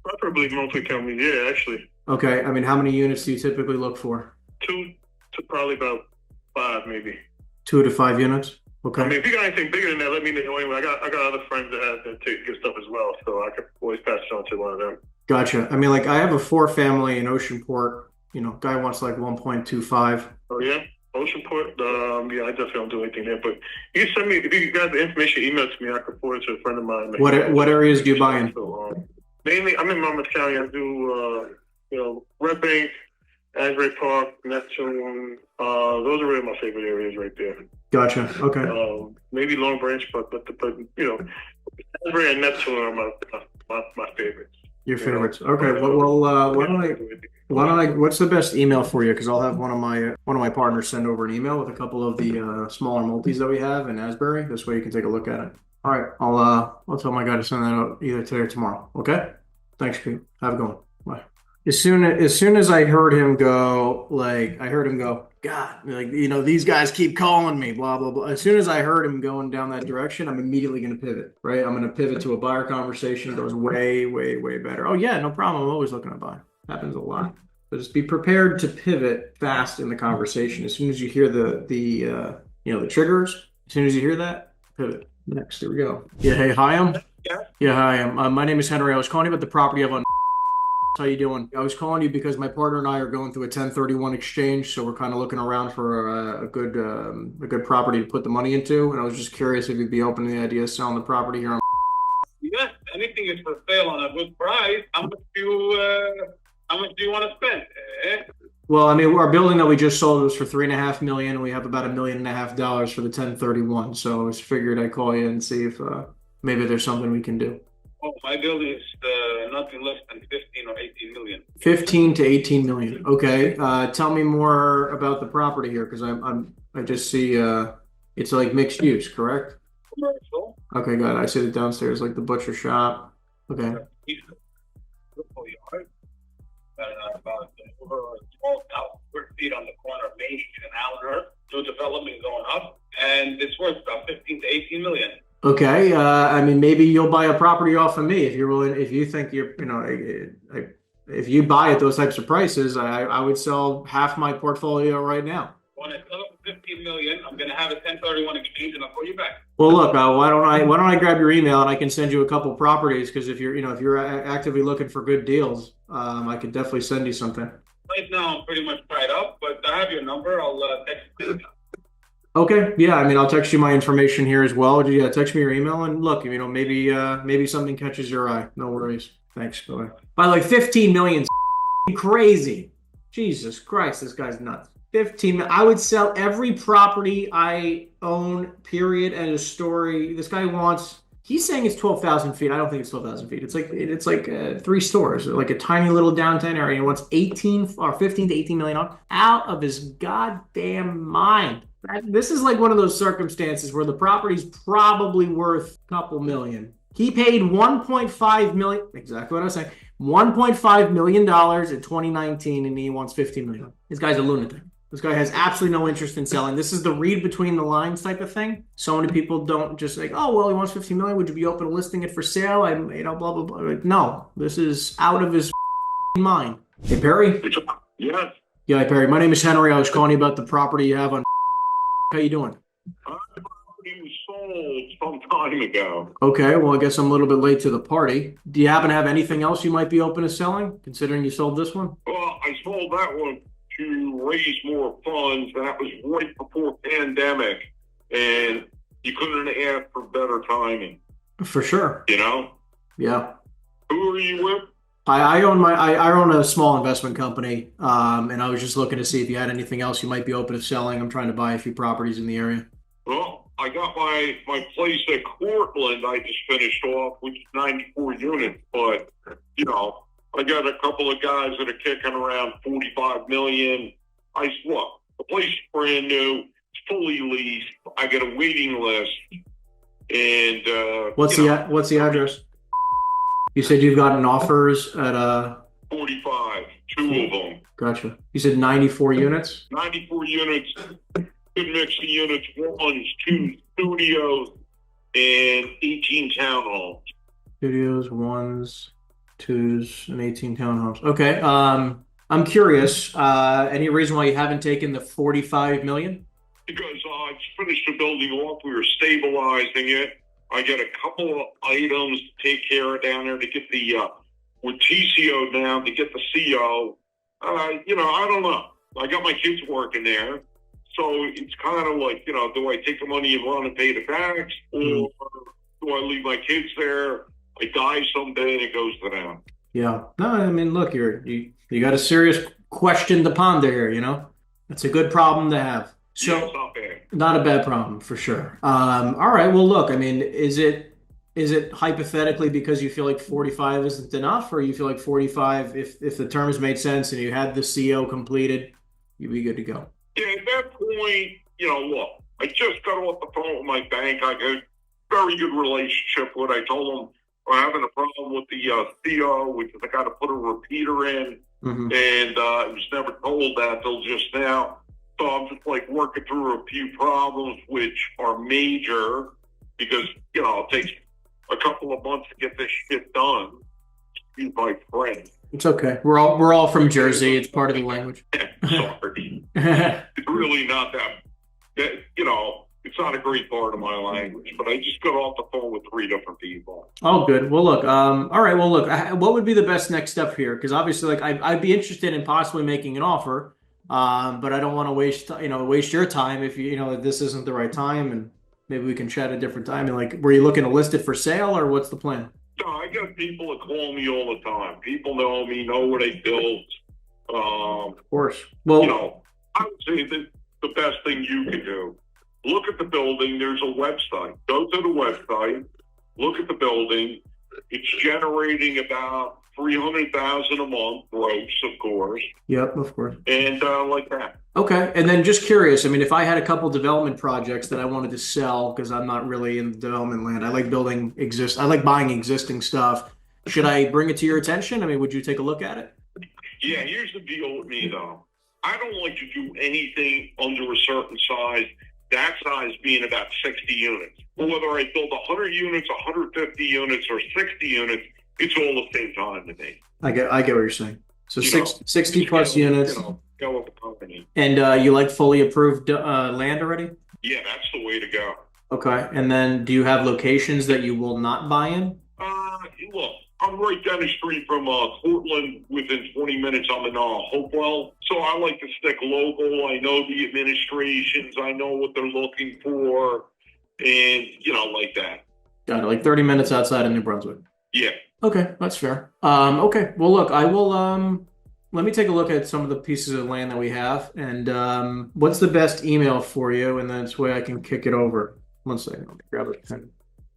Preferably multifamily, yeah, actually. Okay. I mean, how many units do you typically look for? 2 to probably about 5, maybe. 2 to 5 units. Okay. I mean, if you got anything bigger than that, let me know. Anyway, I got other friends that take good stuff as well, so I could always pass it on to one of them. Gotcha. I mean, like, I have a 4-family in Oceanport. Guy wants like 1.25. Oh yeah, Oceanport. Yeah, I definitely don't do anything there. But you send me if you got the information, email it to me. I can forward it to a friend of mine. What areas do you buy in? So, mainly, I'm in Monmouth County. I do Red Bank, Asbury Park, Neptune. Those are really my favorite areas right there. Gotcha. Okay. Maybe Long Branch, but Asbury and Neptune are my favorites. Your favorites. Okay. Well, why don't I? What's the best email for you? Because I'll have one of my partners send over an email with a couple of the smaller multis that we have in Asbury. This way you can take a look at it. All right. I'll tell my guy to send that out either today or tomorrow. Okay. Thanks, Pete. Have a good one. Bye. As soon as I heard him go, God, these guys keep calling me, blah, blah, blah. As soon as I heard him going down that direction, I'm immediately going to pivot, right? I'm going to pivot to a buyer conversation. It goes way, way, way better. Oh yeah, no problem. I'm always looking to buy. Happens a lot. So just be prepared to pivot fast in the conversation. As soon as you hear the triggers, as soon as you hear that, pivot. Next, here we go. Yeah, hey, hi, Yeah, hi, my name is Henry. I was calling you about the property of on. How you doing? I was calling you because my partner and I are going through a 1031 exchange, so we're kind of looking around for a good property to put the money into, and I was just curious if you'd be open to the idea of selling the property here on. Yes, anything is for sale on a good price. How much do you want to spend? Well, I mean, our building that we just sold was for $3.5 million, and we have about $1.5 million for the 1031. So I was figured I'd call you and see if maybe there's something we can do. Oh, my building is nothing less than 15 or 18 million. 15 to 18 million. Okay. Tell me more about the property here, because I just see it's like mixed use, correct? Commercial. Okay, got it. I see it downstairs, like the butcher shop. Okay. Beautiful yard. About over 12,000 square feet on the corner of Main Street and Allenhurst. New development going up, and it's worth about 15 to 18 million. Okay, I mean, maybe you'll buy a property off of me if you're willing. If you think if you buy at those types of prices, I would sell half my portfolio right now. When I sell it for 15 million, I'm going to have a 1031 exchange, and I'll call you back. Well, look, why don't I grab your email and I can send you a couple properties, because if you're actively looking for good deals, I could definitely send you something. Right now, I'm pretty much tied up, but I have your number. I'll text you. Okay, yeah, I mean, I'll text you my information here as well. Yeah, text me your email, and look, maybe something catches your eye. No worries. Thanks. Bye. By the way, 15 million, crazy. Jesus Christ, this guy's nuts. 15. I would sell every property I own. Period. End of story. This guy wants. He's saying it's 12,000 feet. I don't think it's 12,000 feet. It's like 3 stores, like a tiny little downtown area. He wants 18 or 15 to 18 million out of his goddamn mind. This is like one of those circumstances where the property's probably worth a couple million. He paid $1.5 million. Exactly what I was saying. $1.5 million in 2019, and he wants 15 million. This guy's a lunatic. This guy has absolutely no interest in selling. This is the read between the lines type of thing. So many people don't just like, oh, well, he wants 15 million. Would you be open to listing it for sale? Blah, blah, blah. Like, no, this is out of his mind. Hey, Perry? Yes. Yeah, Perry. My name is Henry. I was calling you about the property you have on. How you doing? It was sold some time ago. Okay, well, I guess I'm a little bit late to the party. Do you happen to have anything else you might be open to selling, considering you sold this one? Well, I sold that one to raise more funds. That was right before pandemic, and you couldn't ask for better timing. For sure. You know? Yeah. Who are you with? I own a small investment company, and I was just looking to see if you had anything else you might be open to selling. I'm trying to buy a few properties in the area. Well, I got my place at Cortland I just finished off, which is 94 units, but, you know, I got a couple of guys that are kicking around 45 million. Look, the place is brand new, it's fully leased. I got a waiting list, and what's the address? You said you've gotten offers at 45, two of them. Gotcha. You said 94 units? 94 units, good mix of units, ones, two studios, and 18 townhomes. Studios, ones, twos, and 18 townhomes. Okay. I'm curious. Any reason why you haven't taken the 45 million? Because I just finished the building off. We were stabilizing it. I got a couple of items to take care of down there to get the with TCO down to get the CO. You know, I don't know. I got my kids working there, so it's kind of like, you know, do I take the money and run and pay the tax, or do I leave my kids there? I die someday and it goes to them. Yeah. No, I mean, look, you got a serious question to ponder here. You know, it's a good problem to have. So, yeah, it's not bad. Not a bad problem for sure. All right. Well, look, I mean, is it hypothetically because you feel like 45 isn't enough, or you feel like 45, if the terms made sense and you had the CO completed, you'd be good to go? Yeah, at that point, you know, look, I just got off the phone with my bank. I got a very good relationship with. I told them we're having a problem with the CO, which is I got to put a repeater in, and I was never told that till just now. So I'm just like working through a few problems which are major because, you know, it takes a couple of months to get this shit done. Excuse my friend. It's okay. We're all from Jersey. It's part of the language. Sorry. It's really not that, you know, it's not a great part of my language, but I just got off the phone with 3 different people. Oh, good. Well, look, all right. Well, look, what would be the best next step here? Because obviously, like, I'd be interested in possibly making an offer. But I don't want to waste your time if this isn't the right time, and maybe we can chat a different time. And like, were you looking to list it for sale, or what's the plan? No, I got people that call me all the time. People know me, know what I built. Of course. Well, you know, I would say that the best thing you can do, look at the building. There's a website. Go to the website. Look at the building. It's generating about 300,000 a month gross, of course. Yep, of course. And like that. Okay. And then just curious, I mean, if I had a couple development projects that I wanted to sell, because I'm not really in development land, I like buying existing stuff. Should I bring it to your attention? I mean, would you take a look at it? Yeah, here's the deal with me, though. I don't like to do anything under a certain size, that size being about 60 units. Whether I build 100 units, 150 units, or 60 units, it's all the same time to me. I get what you're saying. So 60 plus units. Go with the company. And you like fully approved land already? Yeah, that's the way to go. Okay. And then do you have locations that you will not buy in? Look, I'm right down the street from Cortland. Within 20 minutes, I'm in Hopewell. So I like to stick local. I know the administrations. I know what they're looking for. And, like that. Got it. Like 30 minutes outside of New Brunswick. Yeah. Okay, that's fair. Okay, well, look, I will. Let me take a look at some of the pieces of land that we have, and what's the best email for you, and then this way I can kick it over. 1 second, let me grab a pen.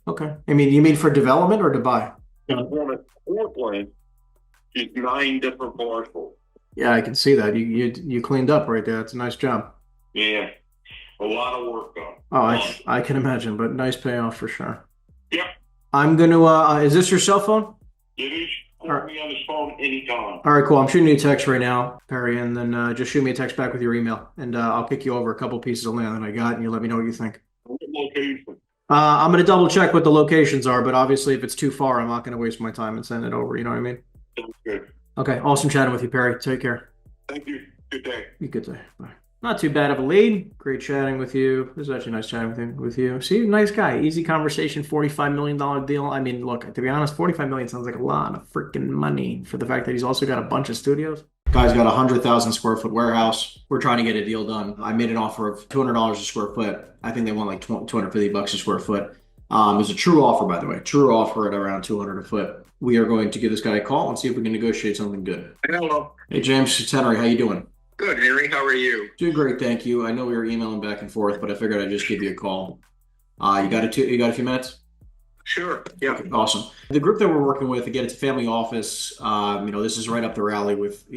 Okay, you mean for development or to buy? Cortland is 9 different parcels. Yeah, I can see that. You cleaned up right there. That's a nice job. Yeah, a lot of work done. Oh, I can imagine, but nice payoff for sure. Yeah. I'm going to, is this your cell phone? It is. Call me on this phone anytime. All right, cool. I'm shooting you a text right now, Perry, and then just shoot me a text back with your email, and I'll kick you over a couple pieces of land that I got, and you let me know what you think. What location? I'm going to double check what the locations are, but obviously if it's too far, I'm not going to waste my time and send it over. You know what I mean? Sounds good. Okay, awesome chatting with you, Perry. Take care. Thank you. Good day. You good day. Bye. Not too bad of a lead. Great chatting with you. This is actually nice chatting with you. See, nice guy. Easy conversation. $45 million deal. I mean, look, to be honest, 45 million sounds like a lot of freaking money for the fact that he's also got a bunch of studios. Guy's got a 100,000 square foot warehouse. We're trying to get a deal done. I made an offer of $200 a square foot. I think they want like $250 a square foot. It was a true offer, by the way. True offer at around 200 a foot. We are going to give this guy a call and see if we can negotiate something good. Hello. Hey, James, it's Henry. How you doing? Good, Henry. How are you? Doing great, thank you. I know we were emailing back and forth, but I figured I'd just give you a call. You got a few minutes? Sure. Yeah. Okay, awesome. The group that we're working with, again, it's a family office. This is right up their alley with,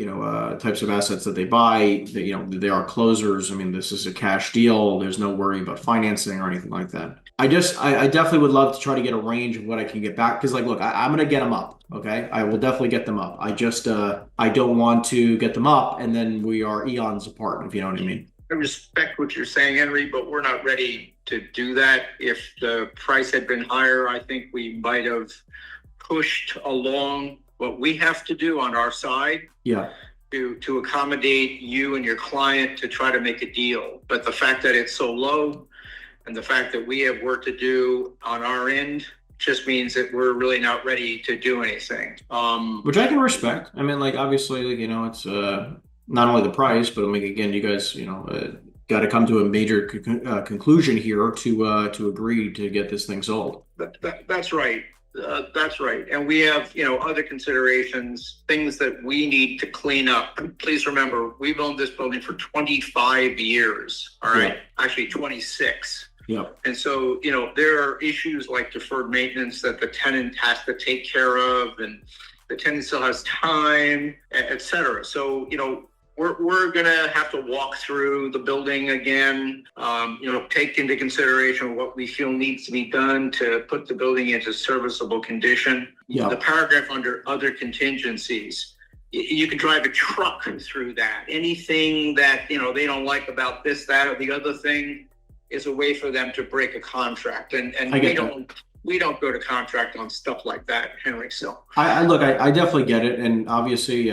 types of assets that they buy. They are closers. I mean, this is a cash deal. There's no worry about financing or anything like that. I definitely would love to try to get a range of what I can get back. Because, look, I'm going to get them up. Okay. I will definitely get them up. I just, I don't want to get them up and then we are eons apart, if you know what I mean. I respect what you're saying, Henry, but we're not ready to do that. If the price had been higher, I think we might have pushed along what we have to do on our side. Yeah. To accommodate you and your client to try to make a deal. But the fact that it's so low and the fact that we have work to do on our end just means that we're really not ready to do anything. Which I can respect. I mean, obviously, it's not only the price, but again, you guys, got to come to a major conclusion here to agree to get this thing sold. That's right. That's right. And we have, other considerations, things that we need to clean up. Please remember, we've owned this building for 25 years. All right. Yeah. Actually, 26. Yeah. And so, there are issues like deferred maintenance that the tenant has to take care of, and the tenant still has time, et cetera. So, we're going to have to walk through the building again, take into consideration what we feel needs to be done to put the building into serviceable condition. Yeah. The paragraph under other contingencies, you can drive a truck through that. Anything that, they don't like about this, that, or the other thing is a way for them to break a contract. And we don't go to contract on stuff like that, Henry. So I definitely get it. And obviously,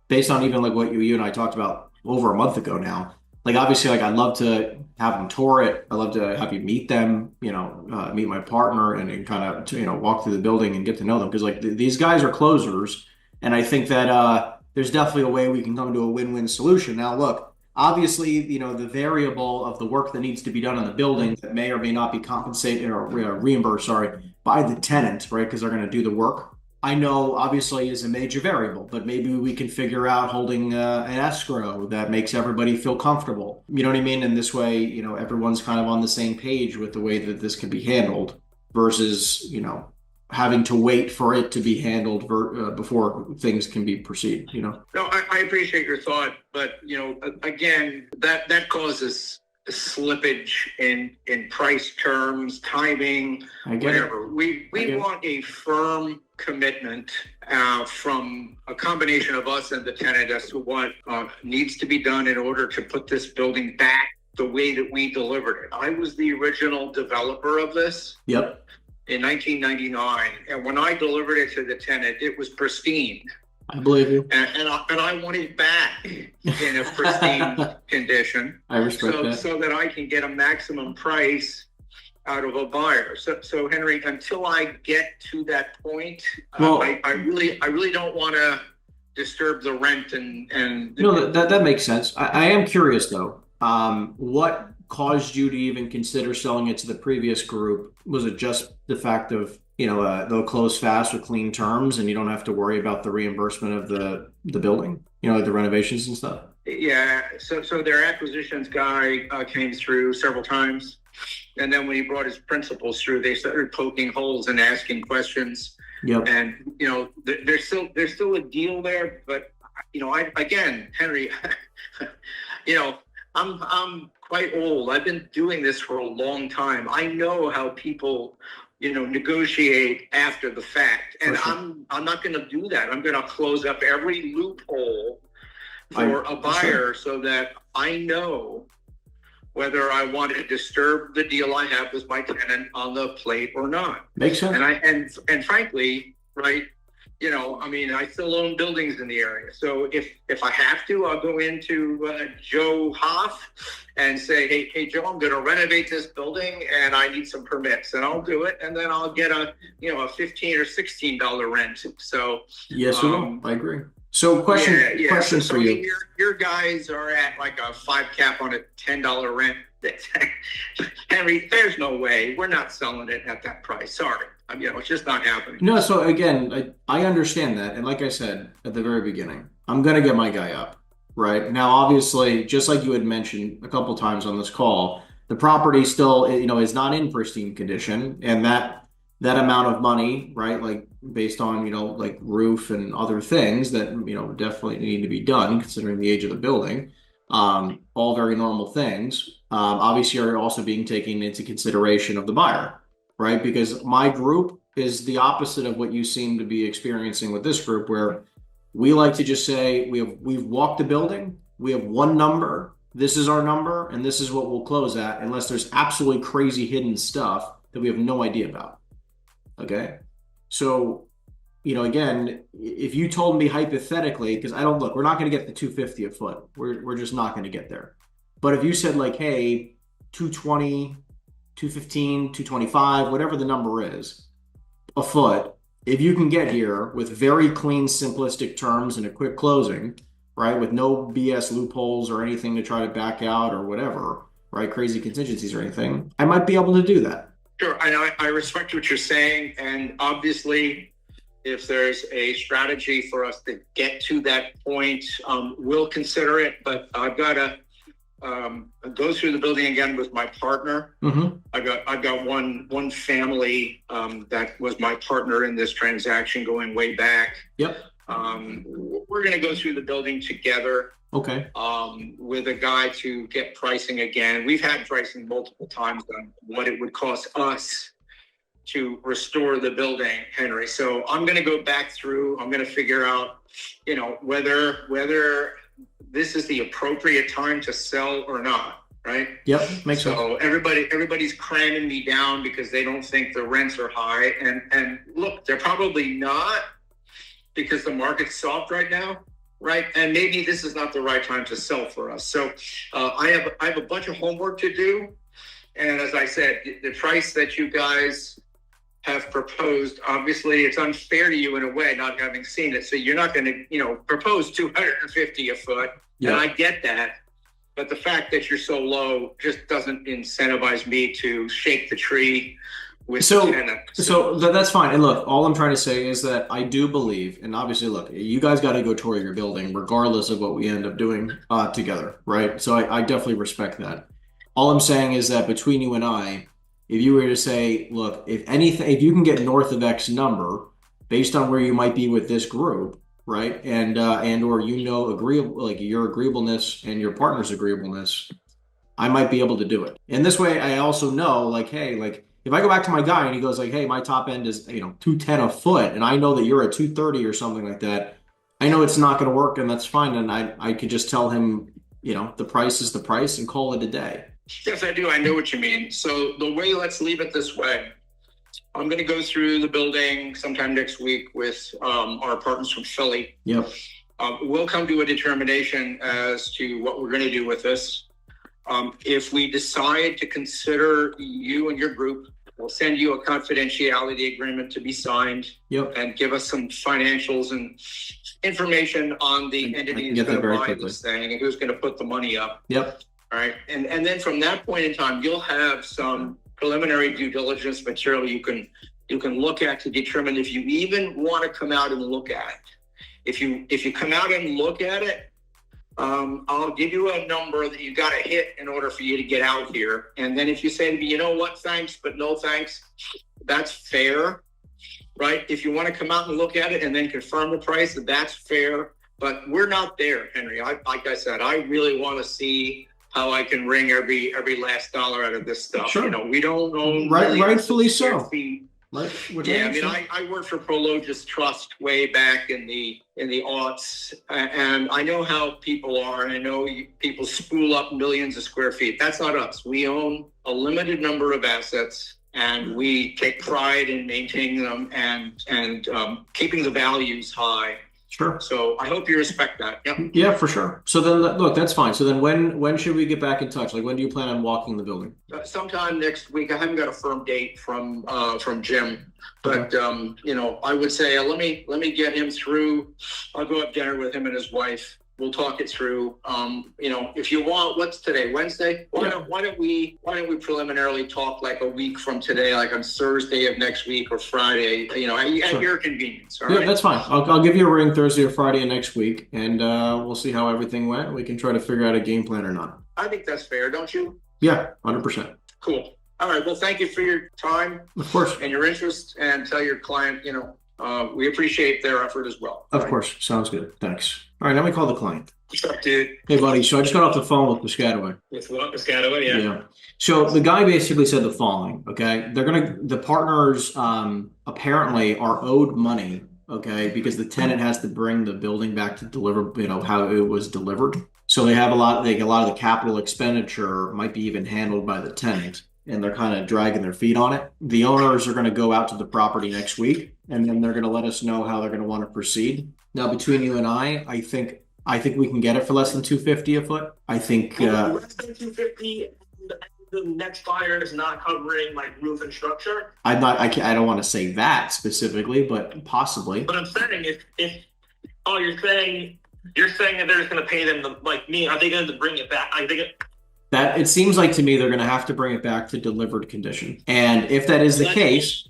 based on even what you and I talked about over a month ago now, obviously, I'd love to have them tour it. I'd love to have you meet them, meet my partner and kind of, walk through the building and get to know them. Because these guys are closers. And I think that there's definitely a way we can come to a win-win solution. Now, look, obviously, the variable of the work that needs to be done in the building that may or may not be compensated or reimbursed, by the tenant, right? Because they're going to do the work. I know obviously is a major variable, but maybe we can figure out holding an escrow that makes everybody feel comfortable. You know what I mean? And this way, everyone's kind of on the same page with the way that this can be handled versus, having to wait for it to be handled before things can be proceed, No, I appreciate your thought, but, again, that causes slippage in price terms, timing, whatever. We want a firm commitment from a combination of us and the tenant as to what needs to be done in order to put this building back the way that we delivered it. I was the original developer of this. Yep. In 1999, and when I delivered it to the tenant, it was pristine. I believe you. And I want it back in a pristine condition. I respect that. So that I can get a maximum price out of a buyer. So Henry, until I get to that point, I really don't want to disturb the rent and. No, that makes sense. I am curious though. What caused you to even consider selling it to the previous group? Was it just the fact of, they'll close fast with clean terms and you don't have to worry about the reimbursement of the building, the renovations and stuff? Yeah. So their acquisitions guy came through several times. And then when he brought his principals through, they started poking holes and asking questions. Yep. And, there's still a deal there, but again, Henry, I'm quite old. I've been doing this for a long time. I know how people, negotiate after the fact. And I'm not going to do that. I'm going to close up every loophole for a buyer so that I know whether I want to disturb the deal I have with my tenant on the plate or not. Makes sense. And frankly, right, you know, I mean, I still own buildings in the area. So if I have to, I'll go into Joe Hoff and say, hey, Joe, I'm going to renovate this building and I need some permits, and I'll do it. And then I'll get a $15 or $16 rent. So yes, I agree. So question for you. Your guys are at like a 5 cap on a $10 rent. Henry, there's no way. We're not selling it at that price. Sorry. It's just not happening. No, so again, I understand that. And like I said at the very beginning, I'm going to get my guy up, right? Now, obviously, just like you had mentioned a couple times on this call, the property still, is not in pristine condition. And that amount of money, right, like based on, like roof and other things that, definitely need to be done considering the age of the building, all very normal things, obviously are also being taken into consideration of the buyer. Right? Because my group is the opposite of what you seem to be experiencing with this group, where we like to just say, we've walked the building, we have one number, this is our number, and this is what we'll close at, unless there's absolutely crazy hidden stuff that we have no idea about. Okay? So, again, if you told me hypothetically, because we're not going to get the 250 a foot. We're just not going to get there. But if you said like, hey, 220, 215, 225, whatever the number is, a foot, if you can get here with very clean, simplistic terms and a quick closing, right, with no BS loopholes or anything to try to back out or whatever, right, crazy contingencies or anything, I might be able to do that. Sure, I respect what you're saying, and obviously, if there's a strategy for us to get to that point, we'll consider it, but I've got to go through the building again with my partner. Mm-hmm. I've got one family that was my partner in this transaction going way back. Yep. We're going to go through the building together. Okay. With a guy to get pricing again. We've had pricing multiple times on what it would cost us to restore the building, Henry. So I'm going to go back through. I'm going to figure out, whether this is the appropriate time to sell or not, right? Yep, makes sense. So everybody's cramming me down because they don't think the rents are high. And look, they're probably not, because the market's soft right now, right? And maybe this is not the right time to sell for us. So I have a bunch of homework to do. And as I said, the price that you guys have proposed, obviously it's unfair to you in a way, not having seen it. So you're not going to, propose 250 a foot. Yeah. And I get that. But the fact that you're so low just doesn't incentivize me to shake the tree with the tenant. So that's fine. And look, all I'm trying to say is that I do believe, and obviously, look, you guys got to go tour your building regardless of what we end up doing together, right? So I definitely respect that. All I'm saying is that between you and I, if you were to say, look, if you can get north of X number based on where you might be with this group, right, and or agreeable, like your agreeableness and your partner's agreeableness, I might be able to do it. And this way, I also know, like, hey, like if I go back to my guy and he goes like, hey, my top end is 210 a foot, and I know that you're at 230 or something like that, I know it's not going to work, and that's fine. And I could just tell him, the price is the price, and call it a day. Yes, I do. I know what you mean. So let's leave it this way. I'm going to go through the building sometime next week with our partners from Philly. Yep. We'll come to a determination as to what we're going to do with this. If we decide to consider you and your group, we'll send you a confidentiality agreement to be signed. Yep. And give us some financials and information on the entity that's going to buy this thing and who's going to put the money up. Yep. All right. And then from that point in time, you'll have some preliminary due diligence material you can look at to determine if you even want to come out and look at it. If you come out and look at it, I'll give you a number that you got to hit in order for you to get out here. And then if you say to me, you know what, thanks, but no thanks, that's fair, right? If you want to come out and look at it and then confirm the price, that's fair. But we're not there, Henry. Like I said, I really want to see how I can wring every last dollar out of this stuff. Sure. We don't own rightfully so. Yeah, I mean, I worked for Prologis Trust way back in the aughts, and I know how people are, and I know people spool up millions of square feet. That's not us. We own a limited number of assets, and we take pride in maintaining them and keeping the values high. Sure. So I hope you respect that. Yep. Yeah, for sure. So then, look, that's fine. So then when should we get back in touch? Like, when do you plan on walking the building? Sometime next week. I haven't got a firm date from Jim, but you know, I would say let me get him through. I'll go have dinner with him and his wife. We'll talk it through. You know, if you want, what's today? Wednesday? Why don't we preliminarily talk like a week from today, like on Thursday of next week or Friday, you know, at your convenience. All right? That's fine. I'll give you a ring Thursday or Friday of next week, and we'll see how everything went. We can try to figure out a game plan or not. I think that's fair, don't you? Yeah, 100%. Cool. All right. Well, thank you for your time. Of course. And your interest, and tell your client, you know, we appreciate their effort as well. Of course. Sounds good. Thanks. All right, let me call the client. What's up, dude? Hey, buddy. So I just got off the phone with Piscataway. With what? Piscataway, yeah. So the guy basically said the following, okay? The partners apparently are owed money, okay, because the tenant has to bring the building back to deliver, you know, how it was delivered. So they have a lot of the capital expenditure might be even handled by the tenant, and they're kind of dragging their feet on it. The owners are going to go out to the property next week, and then they're going to let us know how they're going to want to proceed. Now, between you and I think we can get it for less than $250 a foot. I think less than $250. The next buyer is not covering like roof and structure. I don't want to say that specifically, but possibly. But I'm saying you're saying that they're just going to pay them like me. Are they going to bring it back? That it seems like to me they're going to have to bring it back to delivered condition. And if that is the case,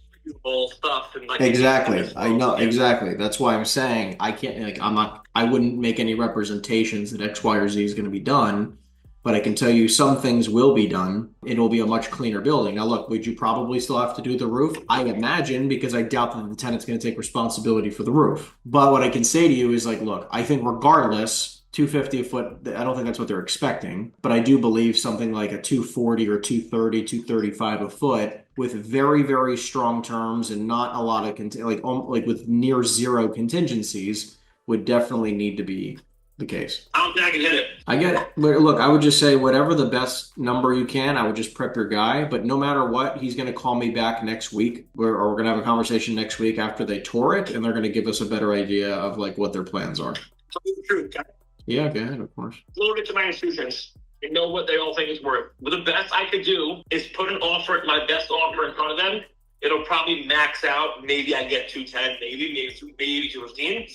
stuff and like exactly, I know exactly. That's why I'm saying I can't. Like, I wouldn't make any representations that X, Y, or Z is going to be done. But I can tell you some things will be done. It'll be a much cleaner building. Now, look, would you probably still have to do the roof? I imagine, because I doubt that the tenant's going to take responsibility for the roof. But what I can say to you is like, look, I think regardless, $250 a foot, I don't think that's what they're expecting. But I do believe something like a $240 or $230, $235 a foot with very, very strong terms and not a lot of, like with near zero contingencies would definitely need to be the case. I don't think I can hit it. I get it. Look, I would just say whatever the best number you can, I would just prep your guy. But no matter what, he's going to call me back next week, or we're going to have a conversation next week after they tour it, and they're going to give us a better idea of like what their plans are. Tell me the truth, okay? Yeah, go ahead, of course. Load it to my institutions. You know what they all think it's worth. But the best I could do is put an offer, my best offer in front of them. It'll probably max out. Maybe I get 210, maybe 215.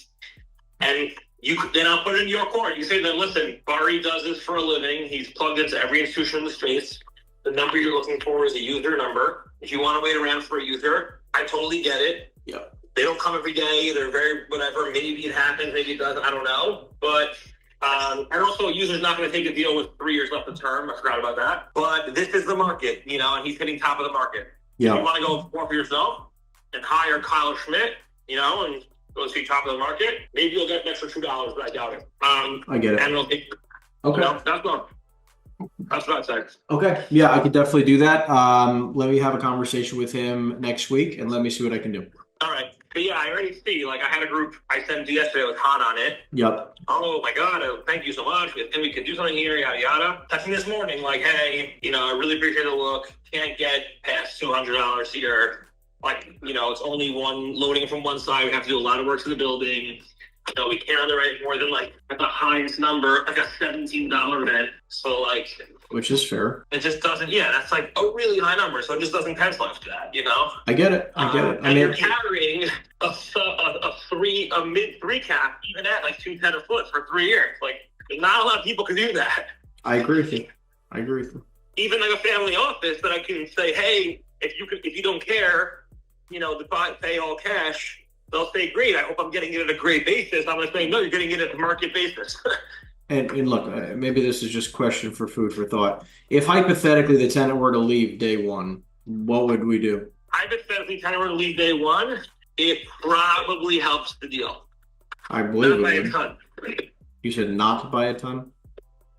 And then I'll put it in your court. You say that, listen, Barry does this for a living. He's plugged into every institution in the space. The number you're looking for is a user number. If you want to wait around for a user, I totally get it. Yeah. They don't come every day. They're very whatever. Maybe it happens. Maybe it doesn't. I don't know. But and also, a user's not going to take a deal with 3 years left of term. I forgot about that. But this is the market, you know, and he's hitting top of the market. Yeah. If you want to go for yourself and hire Kyle Schmidt, you know, and go see top of the market, maybe you'll get an extra $2, but I doubt it. I get it. And it'll take, okay. You know, that's what I'd say. Okay. Yeah, I could definitely do that. Let me have a conversation with him next week, and let me see what I can do. All right. But yeah, I already see, like I had a group I sent yesterday with Han on it. Yep. Oh my God, thank you so much. And we could do something here, yada, yada. Texting this morning, like, hey, you know, I really appreciate the look. Can't get past $200 here. Like, you know, it's only one loading from one side. We have to do a lot of work to the building. You know, we can't underwrite more than like at the highest number, like a $17 rent. So like, which is fair. It just doesn't. Yeah, that's like a really high number. So it just doesn't pencil after that. You know. I get it. I get it. And you're carrying a mid 3 cap, even at like 210 a foot for 3 years. Like, not a lot of people can do that. I agree with you. Even like a family office that I can say, hey, if you don't care, you know, to pay all cash. They'll say, great, I hope I'm getting it at a great basis. I'm going to say, no, you're getting it at a market basis. And look, maybe this is just a question for food for thought. If hypothetically the tenant were to leave day one, what would we do? Hypothetically, the tenant were to leave day one, it probably helps the deal. I believe not by it. A ton. You said not by a ton?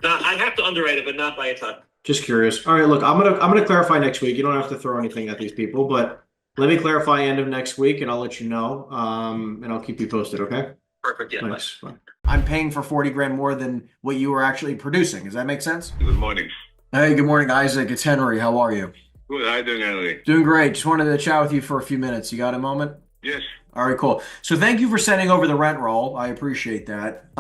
I have to underwrite it, but not by a ton. Just curious. All right, look, I'm gonna clarify next week. You don't have to throw anything at these people, but let me clarify end of next week, and I'll let you know, and I'll keep you posted, okay? Perfect, yeah. Thanks. I'm paying for 40 grand more than what you were actually producing. Does that make sense? Good morning. Hey, good morning, Isaac. It's Henry. How are you? Good. How you doing, Henry? Doing great. Just wanted to chat with you for a few minutes. You got a moment? Yes. All right, cool. So thank you for sending over the rent roll. I appreciate that.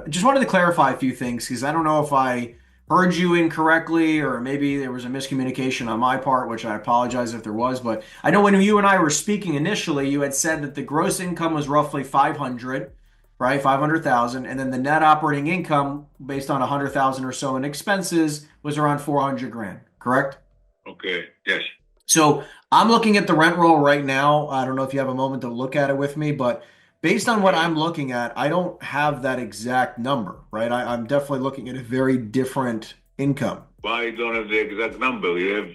Just wanted to clarify a few things because I don't know if I heard you incorrectly or maybe there was a miscommunication on my part, which I apologize if there was. But I know when you and I were speaking initially, you had said that the gross income was roughly 500, right? 500,000, and then the net operating income based on 100,000 or so in expenses was around 400 grand, correct? Okay. Yes. So I'm looking at the rent roll right now. I don't know if you have a moment to look at it with me, but based on what I'm looking at, I don't have that exact number, right? I'm definitely looking at a very different income. Why you don't have the exact number? You have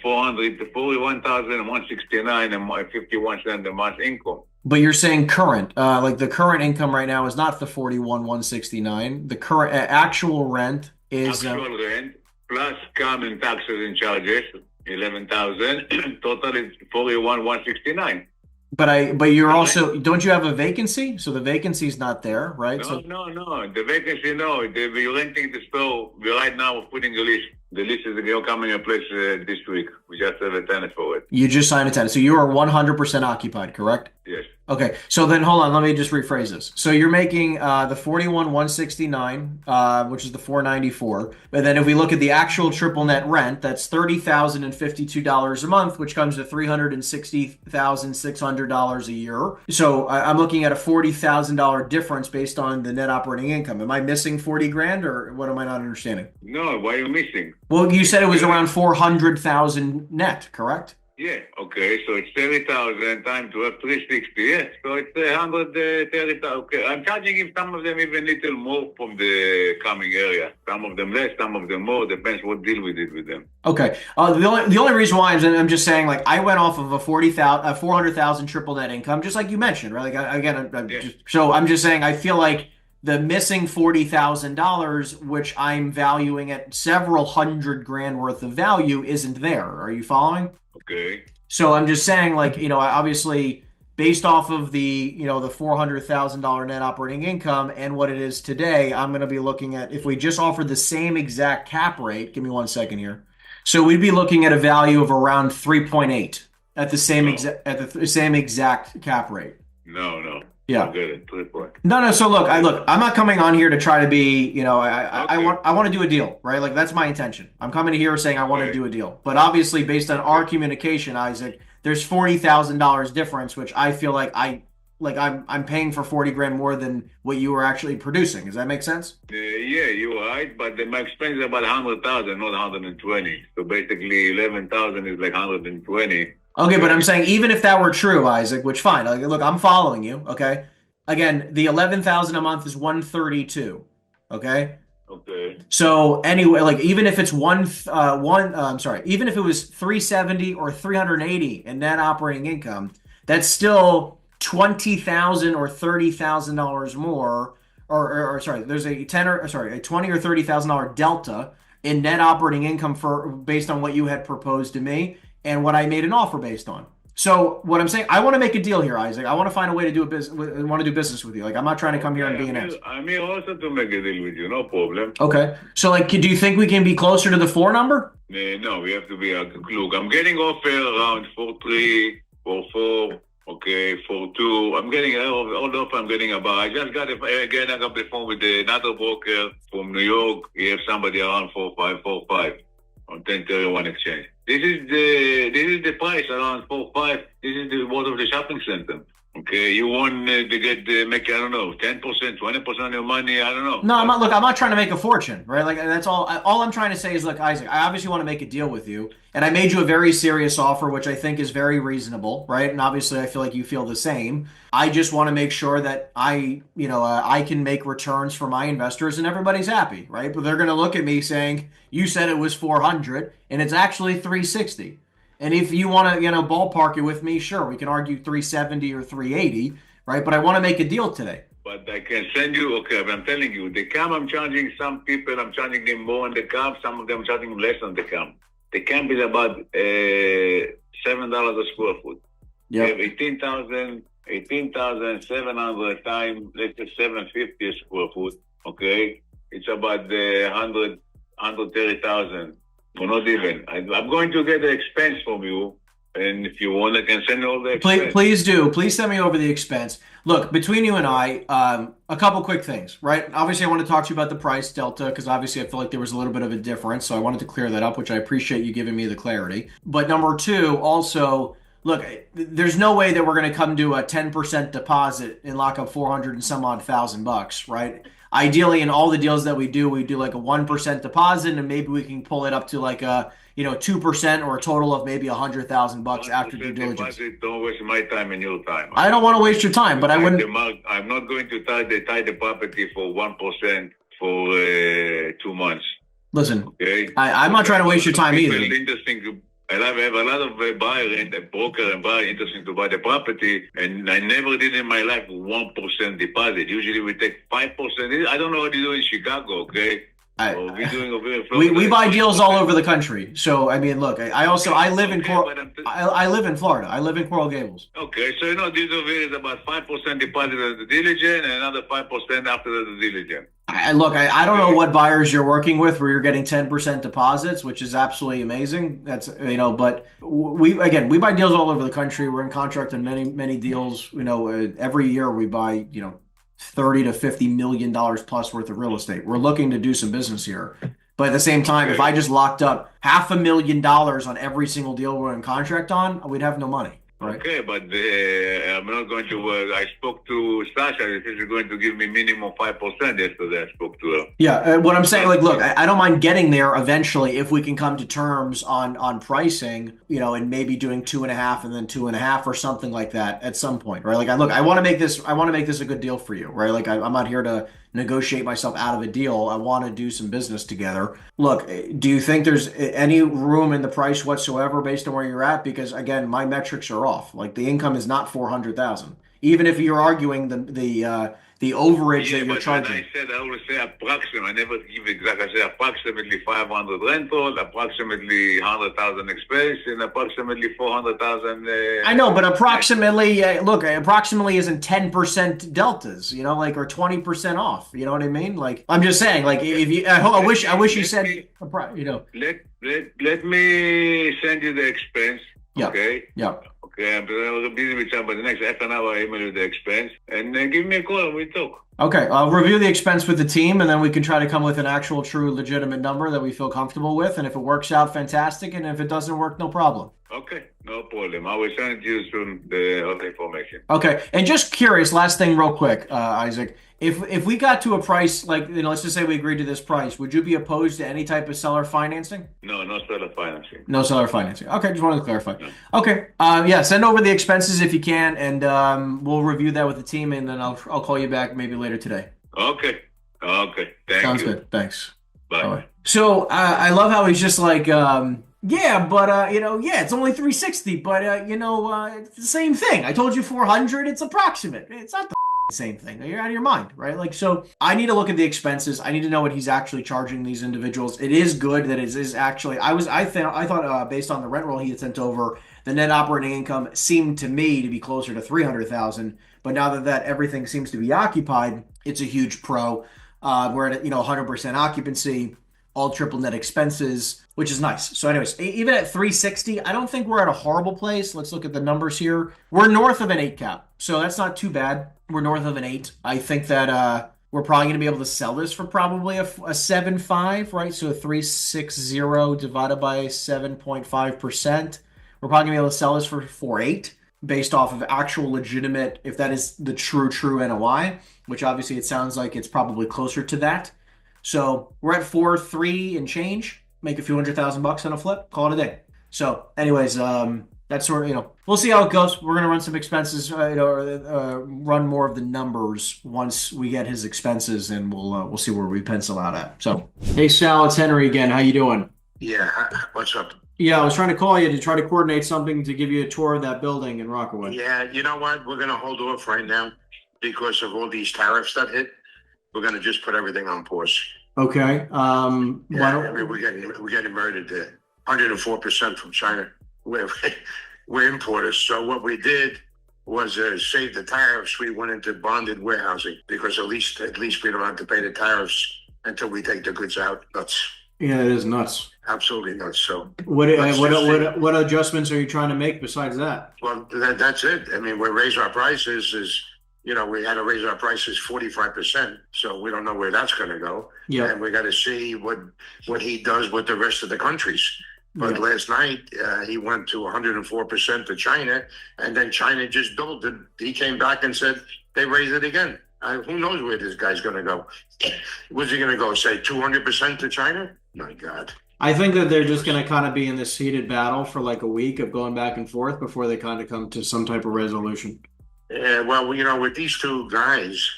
41,169 and 51 cents a month income. But you're saying current, like the current income right now is not the 41,169. The current actual rent is actual rent plus common taxes and charges. 11,000. Total is 41,169. But you're also, don't you have a vacancy? So the vacancy's not there, right? No. The vacancy, no. We're renting the store. Right now we're putting a lease. The lease is going to come in place this week. We just have a tenant for it. You just signed a tenant. So you are 100% occupied, correct? Yes. Okay. So then hold on. Let me just rephrase this. So you're making the 41,169, which is the 494. But then if we look at the actual triple net rent, that's $30,052 a month, which comes to $360,600 a year. So I'm looking at a $40,000 difference based on the net operating income. Am I missing 40 grand or what am I not understanding? No, why are you missing? Well, you said it was around 400,000 net, correct? Yeah, okay, so it's 30,000 times 12, 360, yeah, so it's 130,000. Okay, I'm charging him some of them even little more from the coming area. Some of them less, some of them more, depends what deal we did with them. Okay, the only reason why I'm just saying, like, I went off of a 400,000 triple net income, just like you mentioned, right? Like, I'm just saying, I feel like the missing $40,000, which I'm valuing at several hundred grand worth of value, isn't there. Are you following? Okay. So I'm just saying, like, obviously based off of the, the $400,000 net operating income and what it is today, I'm going to be looking at, if we just offered the same exact cap rate, give me 1 second here. So we'd be looking at a value of around 3.8 at the same exact cap rate. No. Yeah. Good. No. So look, I'm not coming on here to try to be, I want to do a deal, right? Like that's my intention. I'm coming here saying I want to do a deal. But obviously based on our communication, Isaac, there's $40,000 difference, which I feel like I'm paying for 40 grand more than what you were actually producing. Does that make sense? Yeah, you're right. But my expense is about 100,000, not 120. So basically 11,000 is like 120. Okay, but I'm saying even if that were true, Isaac, which fine. Like, look, I'm following you. Okay. Again, the 11,000 a month is 132. Okay. Okay. So anyway, like even if it's even if it was 370 or 380 in net operating income, that's still $20,000 or $30,000 more. Or sorry, there's a $20 or $30,000 delta in net operating income based on what you had proposed to me and what I made an offer based on. So what I'm saying, I want to make a deal here, Isaac. I want to find a way to do business with you. Like I'm not trying to come here and be an ass. I'm here also to make a deal with you, no problem. Okay. So like, do you think we can be closer to the 4 number? No, we have to be look. I'm getting offer around 4.3, 4.4. Okay, 4.2. I'm getting all the offer I'm getting about. I just got I got the phone with another broker from New York. He have somebody around 4.5 on 1031 exchange. This is the price around 4.5. This is the worth of the shopping center. Okay, you want to make, I don't know, 10%, 20% of your money, I don't know. No, I'm not trying to make a fortune, right? Like that's all I'm trying to say is, look, Isaac, I obviously want to make a deal with you, and I made you a very serious offer, which I think is very reasonable, right? And obviously I feel like you feel the same. I just want to make sure that I can make returns for my investors and everybody's happy, right? But they're going to look at me saying, you said it was 400 and it's actually 360. And if you want to, ballpark it with me, sure, we can argue 370 or 380, right? But I want to make a deal today. But I can send you, okay, but I'm telling you, the camp I'm charging some people, I'm charging them more on the camp, some of them I'm charging them less on the camp. The camp is about $7 a square foot. Yep. We have 18,700 times, let's say 750 a square foot, okay? It's about 130,000. Or not even. I'm going to get the expense from you. And if you want, I can send all the expense. Please do. Please send me over the expense. Look, between you and I, a couple quick things, right? Obviously, I want to talk to you about the price delta because obviously I feel like there was a little bit of a difference. So I wanted to clear that up, which I appreciate you giving me the clarity. But number two, also, look, there's no way that we're going to come to a 10% deposit and lock up 400 and some odd $1,000, right? Ideally, in all the deals that we do like a 1% deposit, and maybe we can pull it up to like a 2% or a total of maybe $100,000 after due diligence. Don't waste my time and your time. I don't want to waste your time, but I wouldn't. I'm not going to tie the property for 1% for 2 months. Listen, okay? I'm not trying to waste your time either. Interesting. I have a lot of buyer and a broker and buyer interesting to buy the property, and I never did in my life 1% deposit. Usually we take 5%. I don't know what you do in Chicago, okay? We buy deals all over the country. So I mean, look, I live in Florida. I live in Coral Gables. Okay, so deals over here is about 5% deposit at the diligence and another 5% after the diligence. I don't know what buyers you're working with where you're getting 10% deposits, which is absolutely amazing. That's but we buy deals all over the country. We're in contract on many deals. Every year we buy $30 to $50 million plus worth of real estate. We're looking to do some business here. But at the same time, if I just locked up $500,000 on every single deal we're in contract on, we'd have no money. Right. Okay, but I'm not going to. I spoke to Sasha. She's going to give me minimum 5% yesterday. I spoke to her. Yeah, what I'm saying, look, I don't mind getting there eventually if we can come to terms on pricing, and maybe doing 2.5 and then 2.5 or something like that at some point, right? Like, I want to make this a good deal for you, right? Like, I'm not here to negotiate myself out of a deal. I want to do some business together. Look, do you think there's any room in the price whatsoever based on where you're at? Because again, my metrics are off. Like the income is not 400,000. Even if you're arguing the overage that you're charging. I always say approximately. I never give exact. I say approximately 500 rental, approximately 100,000 expense, and approximately 400,000. I know, but approximately. Approximately isn't 10% deltas. Or 20% off. You know what I mean? Like I'm just saying. Like if you, I wish you said. Let me send you the expense. Yeah. Okay. Yeah. Okay, I'm busy with somebody. The next half an hour, I email you the expense, and then give me a call and we talk. Okay, I'll review the expense with the team, and then we can try to come with an actual, true, legitimate number that we feel comfortable with. And if it works out, fantastic. And if it doesn't work, no problem. Okay, no problem. I will send you soon all the information. Okay, and just curious, last thing real quick, Isaac. If we got to a price, like, let's just say we agreed to this price, would you be opposed to any type of seller financing? No seller financing. No seller financing. Okay, just wanted to clarify. No. Okay, send over the expenses if you can, and we'll review that with the team, and then I'll call you back maybe later today. Okay. Thank you. Sounds good. Thanks. Bye. So I love how he's just like, it's only 360, but it's the same thing. I told you 400. It's approximate. It's not the same thing. You're out of your mind, right? Like, so I need to look at the expenses. I need to know what he's actually charging these individuals. It is good that it is actually. I thought based on the rent roll he had sent over, the net operating income seemed to me to be closer to 300,000. But now that everything seems to be occupied, it's a huge pro. We're at 100% occupancy, all triple net expenses, which is nice. So anyways, even at 360, I don't think we're at a horrible place. Let's look at the numbers here. We're north of an 8 cap, so that's not too bad. We're north of an 8. I think that we're probably going to be able to sell this for probably a 7.5, right? So 360 divided by 7.5%. We're probably going to be able to sell this for 4.8 based off of actual legitimate, if that is the true NOI, which obviously it sounds like it's probably closer to that. So we're at 4.3 and change. Make a few $100,000 on a flip. Call it a day. So, anyways, that's sort of we'll see how it goes. We're gonna run some expenses, run more of the numbers once we get his expenses, and we'll see where we pencil out at. So, hey Sal, it's Henry again. How you doing? Yeah, what's up? Yeah, I was trying to call you to try to coordinate something to give you a tour of that building in Rockaway. Yeah, you know what? We're gonna hold off right now because of all these tariffs that hit. We're gonna just put everything on pause. Okay. We're getting murdered there. 104% from China. We're importers. So what we did was save the tariffs. We went into bonded warehousing because at least we don't have to pay the tariffs until we take the goods out. Nuts. Yeah, it is nuts. absolutely nuts. So what adjustments are you trying to make besides that? Well, that's it. I mean, we raise our prices we had to raise our prices 45%. So we don't know where that's going to go. Yeah. And we got to see what he does with the rest of the countries. But last night, he went to 104% to China, and then China just doubled it. He came back and said they raised it again. Who knows where this guy's going to go? Where's he going to go? Say 200% to China? My God. I think that they're just going to kind of be in this heated battle for like a week of going back and forth before they kind of come to some type of resolution. Yeah, well, with these two guys,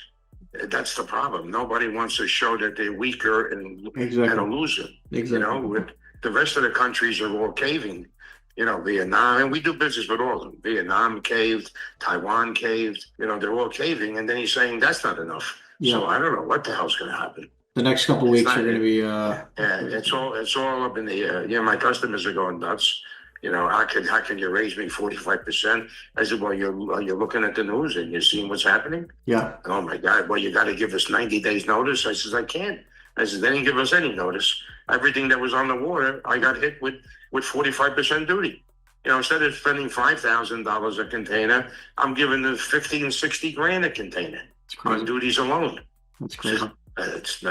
that's the problem. Nobody wants to show that they're weaker and a loser. Exactly. With the rest of the countries are all caving. Vietnam, and we do business with all of them. Vietnam caved, Taiwan caved. They're all caving, and then he's saying that's not enough. Yeah. So I don't know what the hell's going to happen. The next couple of weeks are going to be. It's all up in the air. My customers are going nuts. How can you raise me 45%? I said, well, you're looking at the news and you're seeing what's happening. Yeah. Oh my God. Well, you got to give us 90 days notice. I said, I can't. I said, they didn't give us any notice. Everything that was on the water, I got hit with 45% duty. Instead of spending $5,000 a container, I'm giving them 50 and 60 grand a container on duties alone. That's crazy. It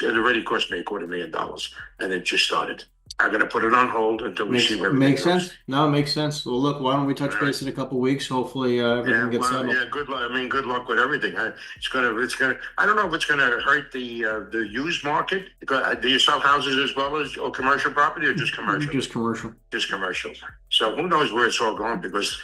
already cost me $250,000, and it just started. I'm going to put it on hold until we see where it makes sense. No, it makes sense. Well, look, why don't we touch base in a couple of weeks? Hopefully, everything gets settled. Yeah, good luck. Good luck with everything. It's gonna. I don't know if it's gonna hurt the used market. Do you sell houses as well as commercial property, or just commercial? Just commercial. Just commercial. So who knows where it's all going? Because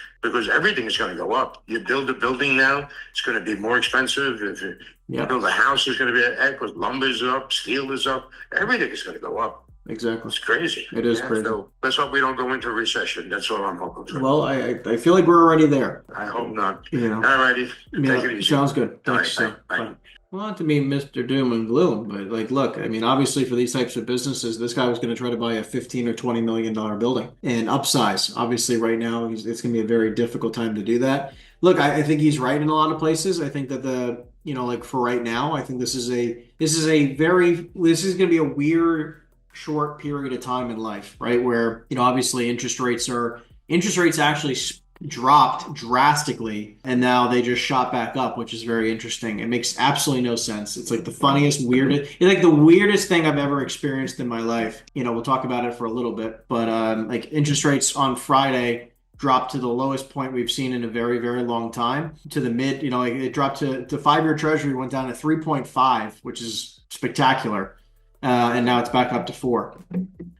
everything is going to go up. You build a building now, it's going to be more expensive. If you build a house, it's going to be because lumber is up, steel is up, everything is going to go up. Exactly. It's crazy. It is crazy. So let's hope we don't go into a recession. That's all I'm hoping for. Well, I feel like we're already there. I hope not. All righty. Take it easy. Sounds good. Thanks. Bye. Well, not to be Mr. Doom and Gloom, but look, obviously for these types of businesses, this guy was going to try to buy a $15 or $20 million building and upsize. Obviously right now, it's going to be a very difficult time to do that. Look, I think he's right in a lot of places. I think that for right now, I think this is going to be a weird short period of time in life, right? Where, obviously interest rates actually dropped drastically and now they just shot back up, which is very interesting. It makes absolutely no sense. It's like the weirdest thing I've ever experienced in my life. We'll talk about it for a little bit, but interest rates on Friday dropped to the lowest point we've seen in a very, very long time, to the mid, it dropped to 5-year treasury, went down to 3.5, which is spectacular. And now it's back up to 4.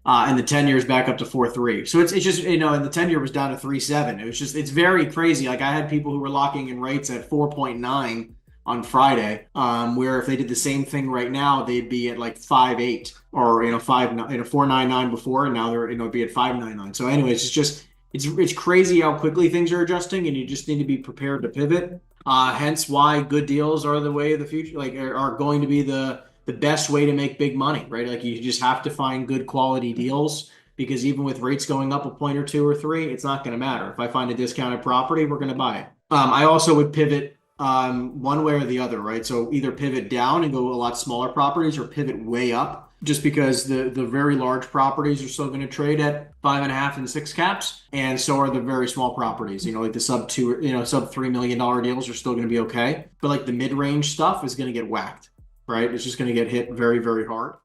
And the 10 years back up to 4.3. So it's just, and the 10 year was down to 3.7. It's very crazy. Like I had people who were locking in rates at 4.9 on Friday, where if they did the same thing right now, they'd be at like 5.8 or, 4.99 before, and now they're, be at 5.99. So anyways, it's crazy how quickly things are adjusting, and you just need to be prepared to pivot. Hence why good deals are the way of the future, are going to be the best way to make big money, right? Like you just have to find good quality deals, because even with rates going up a point or 2 or 3, it's not going to matter. If I find a discounted property, we're going to buy it. I also would pivot one way or the other, right? So either pivot down and go a lot smaller properties, or pivot way up, just because the very large properties are still going to trade at 5.5 and 6 caps. And so are the very small properties, like the sub $3 million deals are still going to be okay. But like the mid-range stuff is going to get whacked. Right? It's just going to get hit very, very hard.